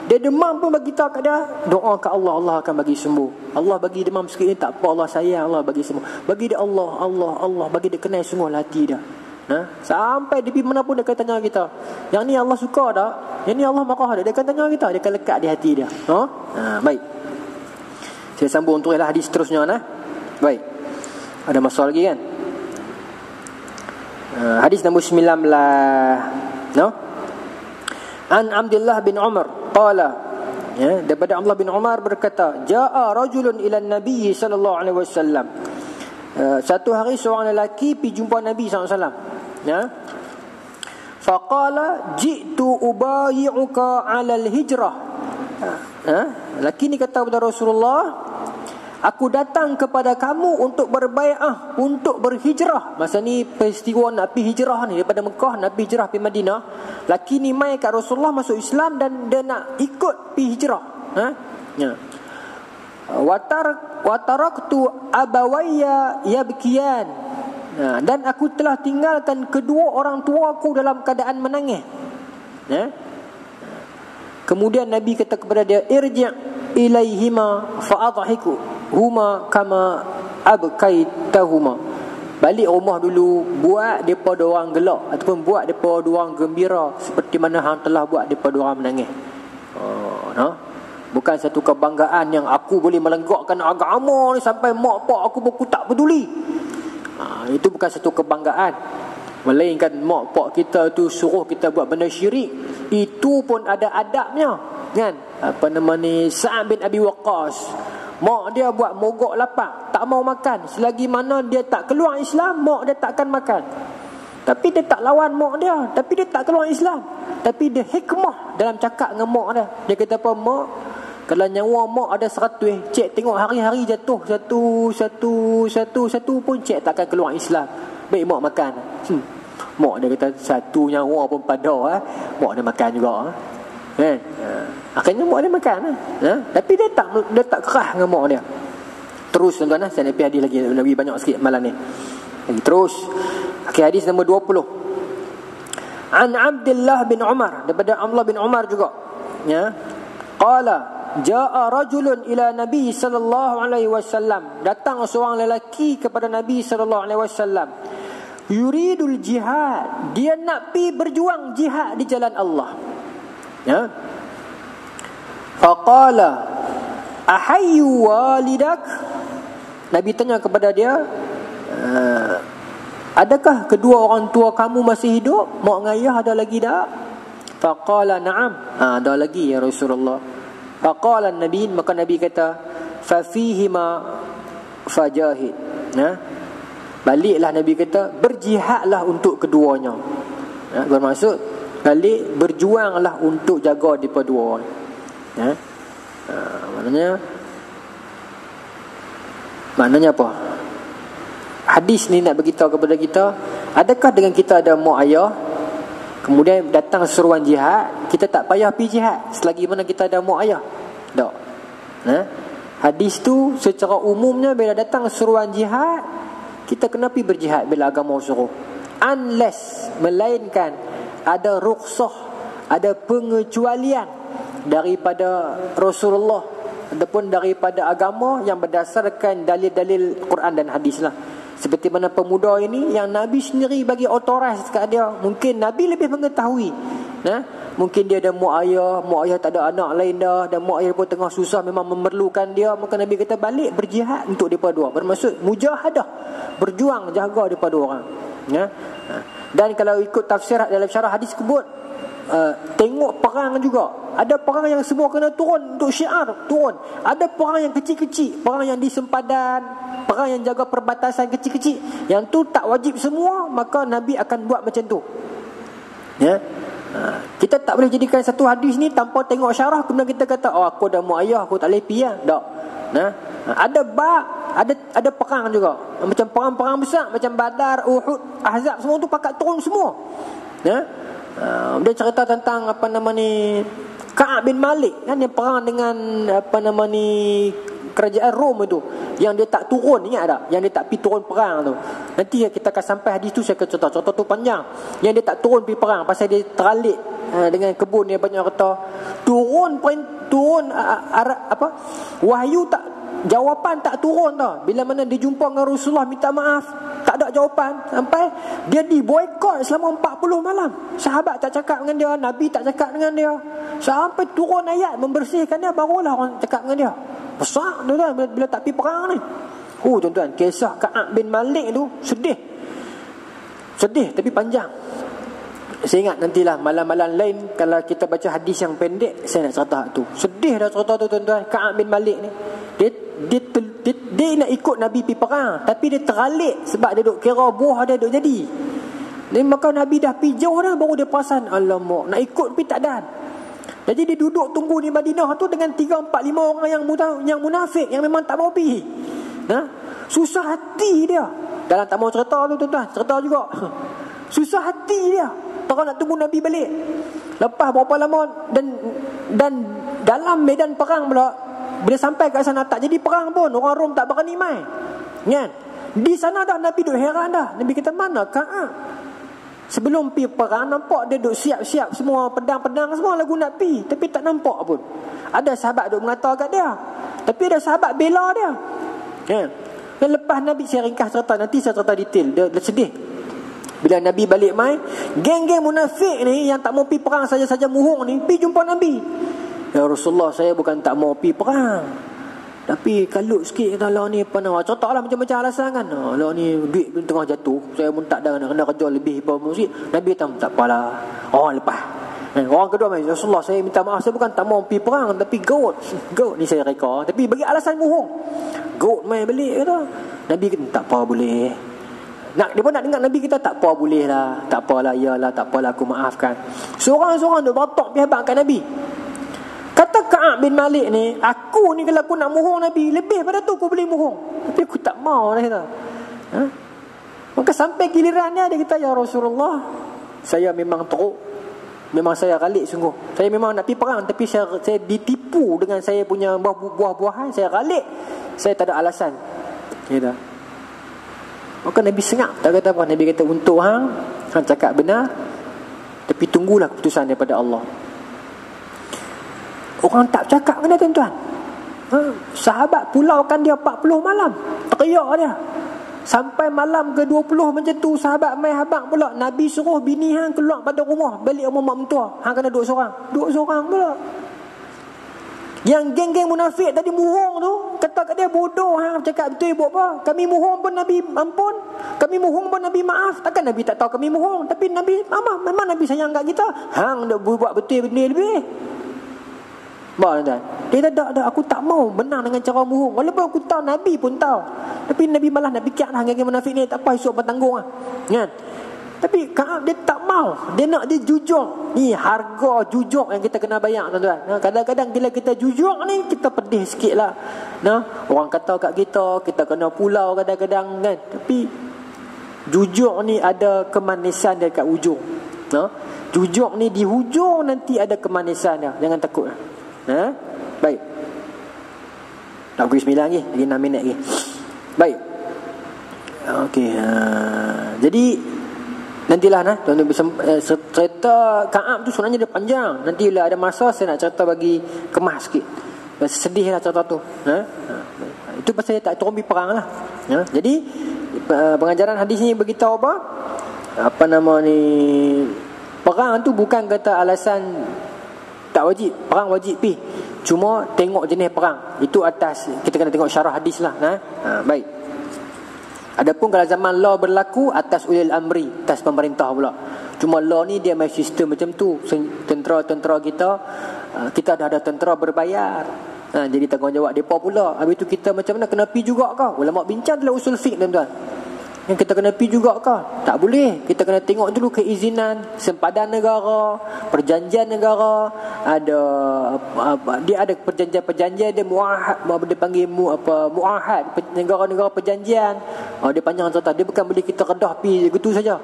Dia demam pun bagi tahu kat dia, doa ke Allah, Allah akan bagi sembuh. Allah bagi demam sikit ni tak apa, Allah sayang, Allah bagi sembuh. Bagi dia Allah, Allah, Allah, bagi dia kenal semua hati dia. Sampai di mana pun dia akan tanya kita, yang ni Allah suka tak? Yang ni Allah marah tak? Dia akan tanya kita, dia akan lekat di hati dia. Baik. Saya sambung untuk hadis seterusnya. Baik. Ada masalah lagi kan? Hadis nombor 19. An Abdullah bin Umar qala, daripada Abdullah bin Umar berkata, jaa rajulun ila Nabi sallallahu alaihi wasallam. Satu hari seorang lelaki pergi jumpa Nabi sallallahu alaihi wasallam. Faqala ji'tu ubayi'uka 'ala al-hijrah. Lelaki ni kata kepada Rasulullah, aku datang kepada kamu untuk berbai'ah, untuk berhijrah. Masa ni peristiwa nak pergi hijrah ni, daripada Mekah nak pergi hijrah pergi Madinah. Laki ni mai kat Rasulullah masuk Islam dan dia nak ikut pergi hijrah. Wataraktu abawayya yabkiyan. Dan aku telah tinggalkan kedua orang tua aku dalam keadaan menangis. Kemudian Nabi kata kepada dia, irji' ilaihima fa'adhiku huma kama abkaitahuma. Balik rumah dulu, buat daripada orang gelak ataupun buat daripada orang gembira seperti mana hang telah buat daripada orang menangis. Bukan satu kebanggaan yang aku boleh melenggakkan agama ni sampai mak pak aku pun tak peduli. Itu bukan satu kebanggaan. Melainkan mak pak kita tu suruh kita buat benda syirik, itu pun ada adabnya, kan? Sa'ad bin Abi Waqqas, mak dia buat mogok lapar, tak mau makan. Selagi mana dia tak keluar Islam, mak dia takkan makan. Tapi dia tak lawan mak dia, tapi dia tak keluar Islam. Tapi dia hikmah dalam cakap dengan mak dia. Dia kata apa? Mak, kalau nyawa mak ada 100, cik tengok hari-hari jatuh satu pun cik takkan keluar Islam. Baik mak makan. Mak dia kata satu nyawa pun pada, mak dia makan juga. Akhirnya mak dia makan. Tapi dia tak kerah dengan mak dia. Terus tuan-tuan, saya nak pergi hadis lagi, lebih banyak sikit malam ni. Terus hadis nombor 20. An Abdullah bin Umar, daripada Abdullah bin Umar juga. Qala jaa rajulun ila Nabi sallallahu alaihi wasallam. Datang seorang lelaki kepada Nabi sallallahu alaihi wasallam. Yuridul jihad, dia nak pi berjuang jihad di jalan Allah. Faqala ahayyu walidak. Nabi tanya kepada dia, adakah kedua orang tua kamu masih hidup? Mak dengan ayah ada lagi tak? Faqala na'am, ada lagi ya Rasulullah. Faqala Nabi, maka Nabi kata, fa fihima fajahid. Baliklah Nabi kata, berjihadlah untuk keduanya. Bermaksud balik berjuanglah untuk jaga depa dua orang. Maknanya apa? Hadis ni nak beritahu kepada kita, adakah dengan kita ada mak ayah, kemudian datang seruan jihad, kita tak payah pergi jihad selagi mana kita ada mak ayah? Tak. Hadis tu secara umumnya bila datang seruan jihad, kita kena pergi berjihad bila agama suruh. Unless, melainkan ada rukhsah, ada pengecualian daripada Rasulullah ataupun daripada agama yang berdasarkan dalil-dalil Quran dan hadis lah. Seperti mana pemuda ini yang Nabi sendiri bagi otoritas kat dia. Mungkin Nabi lebih mengetahui. Mungkin dia ada mak ayah tak ada anak lain dah, dan mak ayah pun tengah susah, memang memerlukan dia. Maka Nabi kata balik berjihad untuk mereka dua. Bermaksud mujahadah, berjuang jaga mereka dua orang. Dan kalau ikut tafsir dalam syarah hadis sebut, tengok perang juga. Ada perang yang semua kena turun untuk syiar, turun. Ada perang yang kecil-kecil, perang yang di sempadan, perang yang jaga perbatasan kecil-kecil. Yang tu tak wajib semua, maka Nabi akan buat macam tu. Kita tak boleh jadikan satu hadis ni tanpa tengok syarah kemudian kita kata, oh aku dah mak ayah, aku tak boleh pergi lah. Tak. Ada ada perang juga. Macam perang-perang besar, macam Badar, Uhud, Ahzab, semua tu pakat turun semua. Dia cerita tentang Ka'ab bin Malik kan, yang perang dengan kerajaan Rom itu, yang dia tak turun, ingat tak? Yang dia tak pergi turun perang tu. Nanti kita akan sampai hadis tu, saya akan contoh tu panjang. Yang dia tak turun pergi perang pasal dia teralik dengan kebun dia banyak kata turun wahyu tak, jawapan tak turun tau. Bila mana dia jumpa dengan Rasulullah minta maaf, tak ada jawapan, sampai dia diboikot selama 40 malam. Sahabat tak cakap dengan dia, Nabi tak cakap dengan dia, sampai turun ayat membersihkan dia, barulah orang cakap dengan dia. Besar tuan-tuan bila tak pergi perang ni. Tuan-tuan, kisah Ka'ab bin Malik tu sedih tapi panjang. Saya ingat nantilah malam-malam lain kalau kita baca hadis yang pendek, saya nak cerita tu. Sedih dah cerita tu tuan-tuan. Ka'ab bin Malik ni dia nak ikut Nabi pergi perang, tapi dia teralik sebab dia duk kira buah dia duk jadi. Dan maka Nabi dah pergi jauh dah, baru dia perasan, alamak, nak ikut tapi tak ada. Jadi dia duduk tunggu di Madinah tu dengan 3, 4, 5 orang yang munafik, yang memang tak mau pergi. Susah hati dia. Dalam tak mau cerita tu tuan-tuan, cerita juga. Susah hati dia. Orang nak tunggu Nabi balik. Lepas berapa lama dan dalam medan perang pula, bila sampai kat sana tak jadi perang pun, orang Rom tak berani mai. Kan? Di sana dah Nabi duk heran dah. Nabi kata, mana Ka'ab? Sebelum pergi perang nampak dia duk siap-siap semua pedang-pedang semua lagu nak pergi, tapi tak nampak pun. Ada sahabat duk mengata kat dia, tapi ada sahabat bela dia. Kan? Dan lepas Nabi, saya ringkas cerita, nanti saya cerita detail. Dia sedih. Bila Nabi balik mai, geng-geng munafik ni yang tak mau pergi perang saja-saja muhung ni pergi jumpa Nabi. Ya Rasulullah, saya bukan tak mau pergi perang, tapi kalut sikit kata lah ni pernah cerita lah macam-macam alasan kan. Lah ni duit tengah jatuh, saya pun tak ada, kena kerja lebih sikit. Nabi kata tak apalah, orang lepas. Orang kedua mai, Rasulullah, saya minta maaf, saya bukan tak mau pergi perang, tapi goat ni saya reka, tapi bagi alasan muhung. Goat mai balik kata. Nabi kata tak apa, boleh. Dia pun nak dengar Nabi kita, tak apa, boleh lah, tak apalah, iyalah, tak apalah, aku maafkan. Seorang-seorang dia batok pergi habaq kat Nabi. Kata Ka'ab bin Malik ni, aku ni kalau aku nak muhung Nabi, lebih pada tu aku boleh muhung, tapi aku tak mau lah kata. Maka sampai giliran dia kata, ya Rasulullah, saya memang teruk, memang saya ralik sungguh. Saya memang nak pergi perang, tapi saya ditipu dengan saya punya buah-buahan, saya ralik, saya tak ada alasan kata. Maka Nabi sengak, tak kata apa. Nabi kata, untuk hang cakap benar, tapi tunggulah keputusan daripada Allah. Orang tak cakap kena tuan-tuan. Sahabat pulaukan dia 40 malam, teriak dia. Sampai malam ke-20 macam tu, sahabat mai habaq pula. Nabi suruh bini hang keluar pada rumah, balik rumah mak mentua. Hang kena duduk seorang pula. Yang geng-geng munafik tadi muhung tu, kata kat dia, bodoh hang cakap betul buat apa? Kami muhung pun Nabi ampun, kami muhung pun Nabi maaf. Takkan Nabi tak tahu kami muhung, tapi Nabi memang Nabi sayang kat kita. Hang dah buat betul benda lebih. Tuan-tuan, dia tak, aku tak mau benang dengan cara muhung. Walaupun aku tahu, Nabi pun tahu, tapi Nabi malah nak fikir dah geng-geng munafik ni, tak apa, esok bertanggung lah. Kan? Tapi Ka'ab dia tak mau, dia nak dia jujur. Ni harga jujur yang kita kena bayar tuan-tuan. Kadang-kadang bila kita jujur ni, kita pedih sikit lah. Orang kata kat kita kena pulau kadang-kadang kan. Tapi jujur ni ada kemanisan dia kat ujung. Jujur ni di hujung nanti ada kemanisan dia. Jangan takut. Baik. Tak pukul 9 lagi 6 minit lagi. Baik. Okey. Jadi nantilah tuan-tuan, cerita Ka'ab tu sebenarnya dia panjang. Nanti bila ada masa saya nak cerita bagi kemas sikit. Sedih lah cerita tu. Itu pasal saya tak turun pergi perang lah. Jadi pengajaran hadis ni beritahu apa nama ni, perang tu bukan kata alasan tak wajib. Perang wajib pergi, cuma tengok jenis perang. Itu atas kita kena tengok syarah hadis lah. Baik. Adapun kalau zaman law berlaku, atas ulil amri, atas pemerintah pula. Cuma law ni dia main sistem macam tu. Tentera-tentera kita dah ada tentera berbayar. Jadi tanggungjawab mereka pula. Habis tu kita macam mana, kena pergi juga kah? Ulama bincang dalam usul fiqh tuan-tuan. Yang kita kena pergi juga kah? Tak boleh. Kita kena tengok dulu keizinan, sempadan negara, perjanjian negara. Dia ada perjanjian dia muahad, dia panggil muahad, negara-negara perjanjian. Dia panjang cerita. Dia bukan boleh kita kedah pergi gitu saja.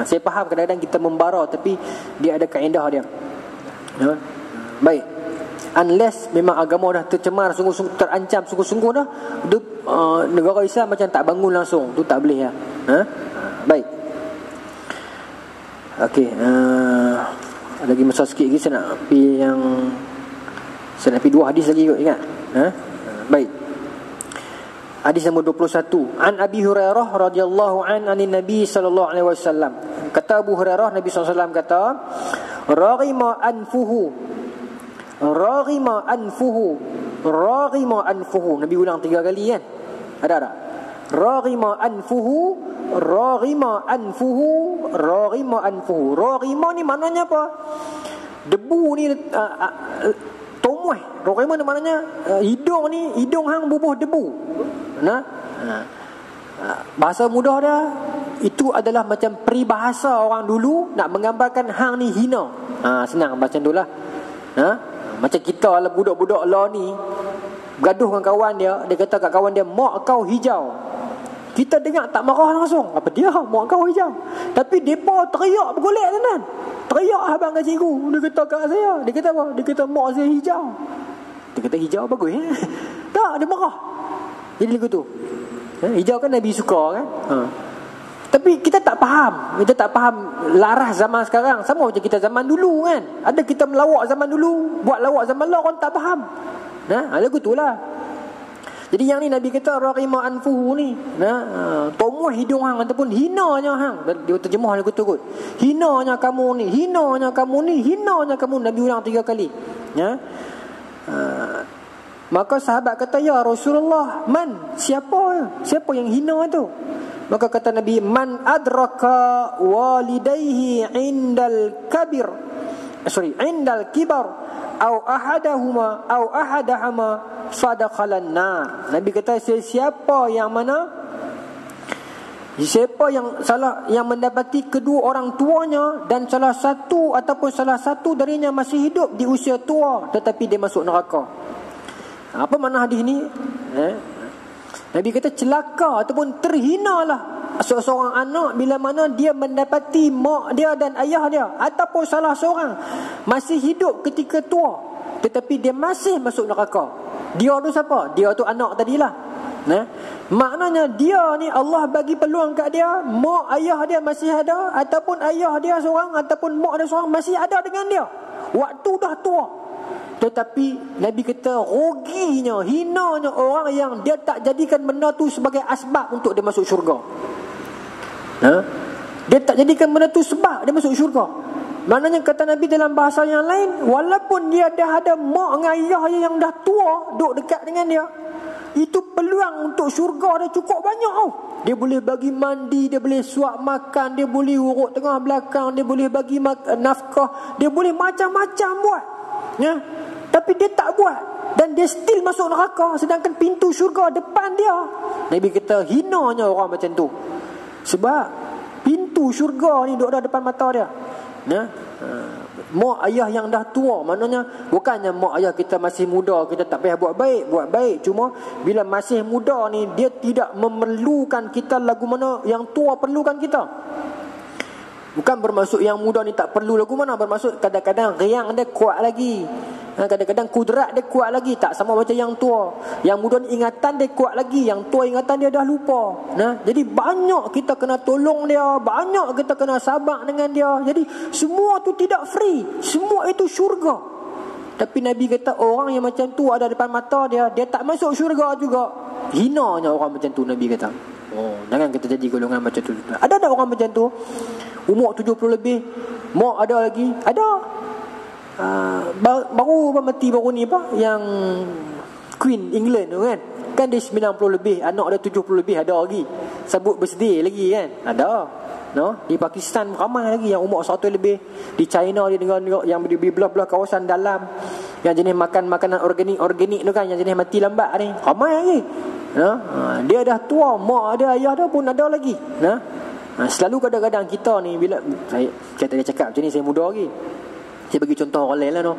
Saya faham kadang-kadang kita membara, tapi dia ada kaedah dia. Baik. Unless memang agama dah tercemar sungguh-sungguh, terancam sungguh-sungguh dah, negara Islam macam tak bangun langsung, tu tak boleh ya. Baik. Okey. Lagi masa sikit lagi saya nak pergi dua hadis lagi kot, ingat? Baik. Hadis nombor 21. An Abi Hurairah radhiyallahu anin Nabi sallallahu alaihi wasallam. Kata Abu Hurairah, Nabi sallallahu alaihi wasallam kata, Raghima anfuhu. Nabi ulang 3 kali kan? Ada tak? Raghima anfuhu. Raghima ni maknanya apa? Debu ni tomuh. Raghima ni maknanya hidung hang bubuh debu. Bahasa mudah dia, itu adalah macam peribahasa orang dulu nak menggambarkan hang ni hina. Senang macam tu lah. Macam kita lah, budak-budak lah ni bergaduh dengan kawan dia, dia kata kat kawan dia, mak kau hijau. Kita dengar tak marah langsung, apa dia mak kau hijau. Tapi depa teriak bergolek kan. Teriak abang dengan cikgu. Dia kata kat saya, dia kata apa? Dia kata mak saya hijau. Dia kata hijau bagus tak, dia marah. Jadi lagu tu. Hijau kan Nabi suka kan. Tapi kita tak faham. Kita tak faham laras zaman sekarang. Sama macam kita zaman dulu kan. Ada kita melawak zaman dulu, buat lawak zaman lah, orang tak faham. Lagu tu lah. Jadi yang ni Nabi kata Raghima anfuhu ni, tomuh hidung hang ataupun hinanya hang. Dia terjemah lagu tu kot. Hinanya kamu ni, hinanya kamu ni, hinanya kamu. Nabi ulang 3 kali. Maka sahabat kata, ya Rasulullah, man? Siapa yang hina tu? Maka kata Nabi, man adraka walidayhi indal kibar au ahadahuma fadakhalan nar. Nabi kata, siapa yang mendapati kedua orang tuanya dan salah satu darinya masih hidup di usia tua tetapi dia masuk neraka. Apa makna hadis ni? Nabi kata celaka ataupun terhinalah seorang anak bila mana dia mendapati mak dia dan ayah dia ataupun salah seorang masih hidup ketika tua tetapi dia masih masuk neraka. Dia tu siapa? Dia tu anak tadilah. Maknanya dia ni Allah bagi peluang kat dia, mak ayah dia masih ada ataupun ayah dia seorang ataupun mak dia seorang masih ada dengan dia. Waktu dah tua. Tetapi Nabi kata ruginya, hinanya orang yang dia tak jadikan benda tu sebagai asbab untuk dia masuk syurga. Dia tak jadikan benda tu sebab dia masuk syurga. Maknanya kata Nabi dalam bahasa yang lain, walaupun dia dah ada mak dengan ayah yang dah tua duduk dekat dengan dia, itu peluang untuk syurga dia cukup banyak tau. Dia boleh bagi mandi, dia boleh suap makan, dia boleh urut tengah belakang, dia boleh bagi nafkah, dia boleh macam-macam buat. Tapi dia tak buat dan dia still masuk neraka, sedangkan pintu syurga depan dia. Nabi kata hinanya orang macam tu. Sebab pintu syurga ni duduk dah depan mata dia. Mak ayah yang dah tua, maknanya bukannya mak ayah kita masih muda kita tak payah buat baik. Cuma bila masih muda ni dia tidak memerlukan kita lagu mana yang tua perlukan kita. Bukan bermaksud yang muda ni tak perlu lagu mana, bermaksud kadang-kadang riang dia kuat lagi, kadang-kadang kudrat dia kuat lagi, tak sama macam yang tua. Yang muda ni ingatan dia kuat lagi, yang tua ingatan dia dah lupa. Jadi banyak kita kena tolong dia, banyak kita kena sabar dengan dia. Jadi semua tu tidak free, semua itu syurga. Tapi Nabi kata orang yang macam tu ada depan mata dia, dia tak masuk syurga juga. Hinanya orang macam tu, Nabi kata. Jangan kita jadi golongan macam tu. Ada tak orang macam tu? Umur 70 lebih, mak ada lagi? Ada. Baru mati baru ni apa? Yang Queen England tu kan? Kan dia 90 lebih, anak dia 70 lebih ada lagi. Sebut birthday lagi kan? Ada. Di Pakistan ramai lagi yang umur 100 lebih. Di China dia dengan yang di belah-belah kawasan dalam yang jenis makan makanan organik tu kan, yang jenis mati lambat ni. Ramai lagi. Dia dah tua, mak ada, ayah dia pun ada lagi. Selalu kadang-kadang kita ni bila saya tadi cakap macam ni, saya muda lagi. Saya bagi contoh orang lain lah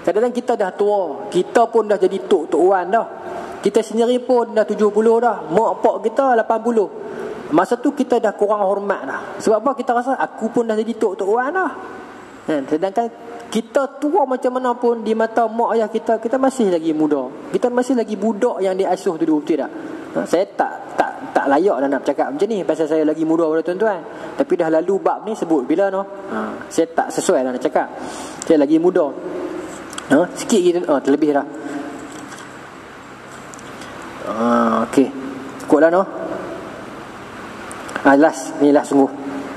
Kadang-kadang kita dah tua, kita pun dah jadi tok wan dah. Kita sendiri pun dah 70 dah, mak pak kita 80. Masa tu kita dah kurang hormat dah. Sebab apa? Kita rasa aku pun dah jadi tok wan dah. Sedangkan kita tua macam mana pun di mata mak ayah kita masih lagi muda. Kita masih lagi budak yang diasuh dulu, betul tak? Saya tak tak layak dah nak cakap macam ni pasal saya lagi muda pada tuan-tuan. Tapi dah lalu bab ni sebut bila noh. Saya tak sesuai lah nak cakap. Saya lagi muda. Sikit gitu. Terlebih dah. Okey. Cukup lah noh. Last. Ni last sungguh.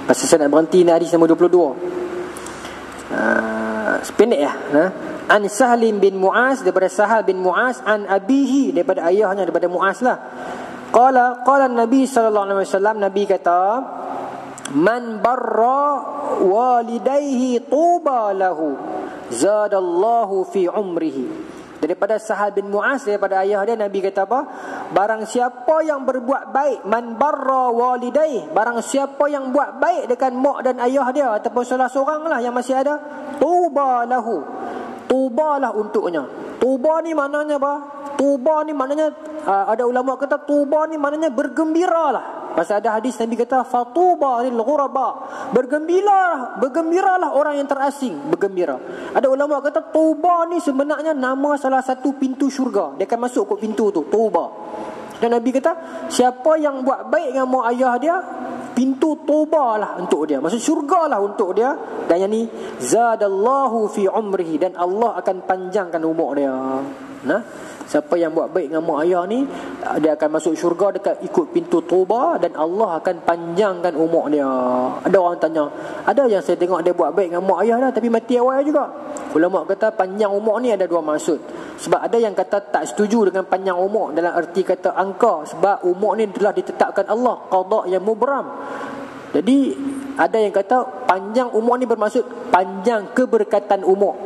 Pasal saya nak berhenti ni hadis nombor 22. Sependek ya. An Sahlim bin Mu'az, daripada Sahal bin Mu'az, an abihi, daripada ayahnya, daripada Mu'az lah. Qala Nabi sallallahu alaihi wasallam, Nabi kata, man barra walidayhi tuba lahu zadallahu fi umrihi. Daripada Sahal bin Mu'az, daripada ayah dia, Nabi kata apa? Barang siapa yang berbuat baik, man barra walidayhi, barang siapa yang buat baik dengan mak dan ayah dia ataupun salah seorang lah yang masih ada, tuba lahu, tubalah untuknya. Tuba ni maknanya apa? Tuba ni maknanya ada ulama kata tuba ni maknanya bergembiralah. Pasal ada hadis Nabi kata fatuba lil ghuraba, bergembiralah orang yang terasing, bergembira. Ada ulama kata tuba ni sebenarnya nama salah satu pintu syurga. Dia akan masuk ke pintu tu, tuba. Dan Nabi kata siapa yang buat baik dengan mak ayah dia, pintu tauba lah untuk dia, maksud syurga lah untuk dia. Dan yang ni zadallahu fi umrihi, dan Allah akan panjangkan umur dia. Siapa yang buat baik dengan mak ayah ni, dia akan masuk syurga dekat ikut pintu tauba, dan Allah akan panjangkan umur dia. Ada orang tanya, ada yang saya tengok dia buat baik dengan mak ayah dah tapi mati awal juga. Ulama kata panjang umur ni ada dua maksud. Sebab ada yang kata tak setuju dengan panjang umur dalam erti kata angka, sebab umur ni telah ditetapkan Allah, qada yang mubram. Jadi ada yang kata panjang umur ni bermaksud panjang keberkatan umur.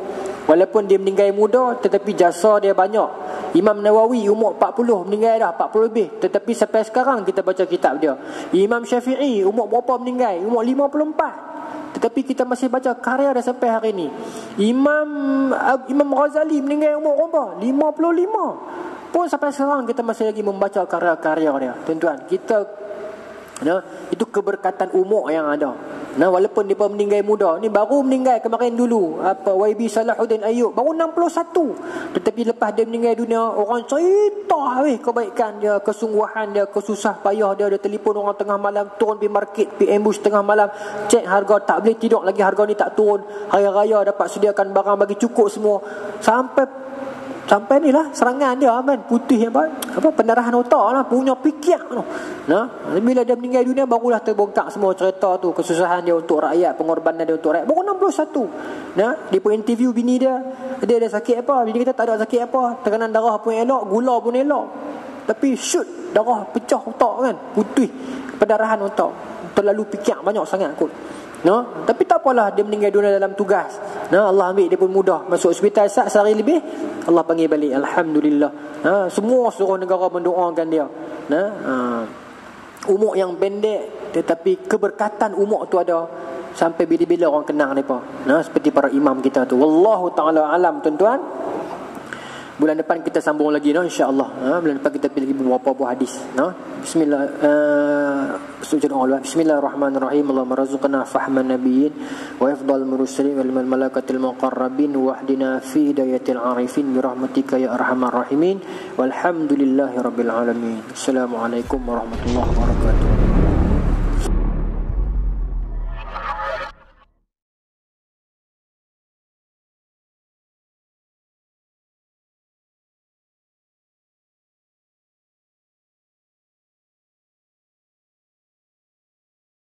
Walaupun dia meninggal muda tetapi jasa dia banyak. Imam Nawawi umur 40 meninggal dah, 40 lebih, tetapi sampai sekarang kita baca kitab dia. Imam Syafi'i umur berapa meninggal? Umur 54, tetapi kita masih baca karya dia sampai hari ni. Imam Ghazali meninggal umur berapa? 55, pun sampai sekarang kita masih lagi membaca karya-karya dia. Tuan-tuan, kita itu keberkatan umur yang ada. Walaupun dia meninggal muda, ni baru meninggal kemarin dulu, YB Salahuddin Ayyub baru 61, tetapi lepas dia meninggal dunia, orang cerita kebaikan dia, kesungguhan dia, kesusah payah dia. Dia telefon orang tengah malam, turun pergi market, pergi ambush tengah malam, cek harga, tak boleh tidur lagi, harga ni tak turun, raya-raya dapat sediakan barang bagi cukup semua, sampai ni lah serangan dia kan, putih apa pendarahan otak lah, punya pikir tu. Bila dia meninggal dunia barulah terbongkar semua cerita tu, kesusahan dia untuk rakyat, pengorbanan dia untuk rakyat. Baru 61. Dia pun interview bini dia ada sakit apa, bini kata tak ada sakit apa, tekanan darah pun elok, gula pun elok, tapi shoot darah pecah otak kan, putih pendarahan otak, terlalu fikir banyak sangat kot. Tapi tak apalah, dia meninggal dunia dalam tugas. Allah ambil dia pun mudah, masuk hospital sehari lebih, Allah panggil balik, alhamdulillah. Semua seluruh negara mendoakan dia. Umur yang pendek tetapi keberkatan umur tu ada sampai bila-bila orang kenang depa. Seperti para imam kita tu. Wallahu taala alam, tuan-tuan. Bulan depan kita sambung lagi insya-Allah. Bulan depan kita pilih beberapa buah hadis. Bismillahirrahmanirrahim. Allahumma razaqna fahman nabiyyin wa ifdal mursalin wal malaikatil muqarrabin wahdina fi hidayatil arifin bi rahmatika ya arhamar rahimin. Walhamdulillahirabbil alamin. Assalamualaikum warahmatullahi wabarakatuh.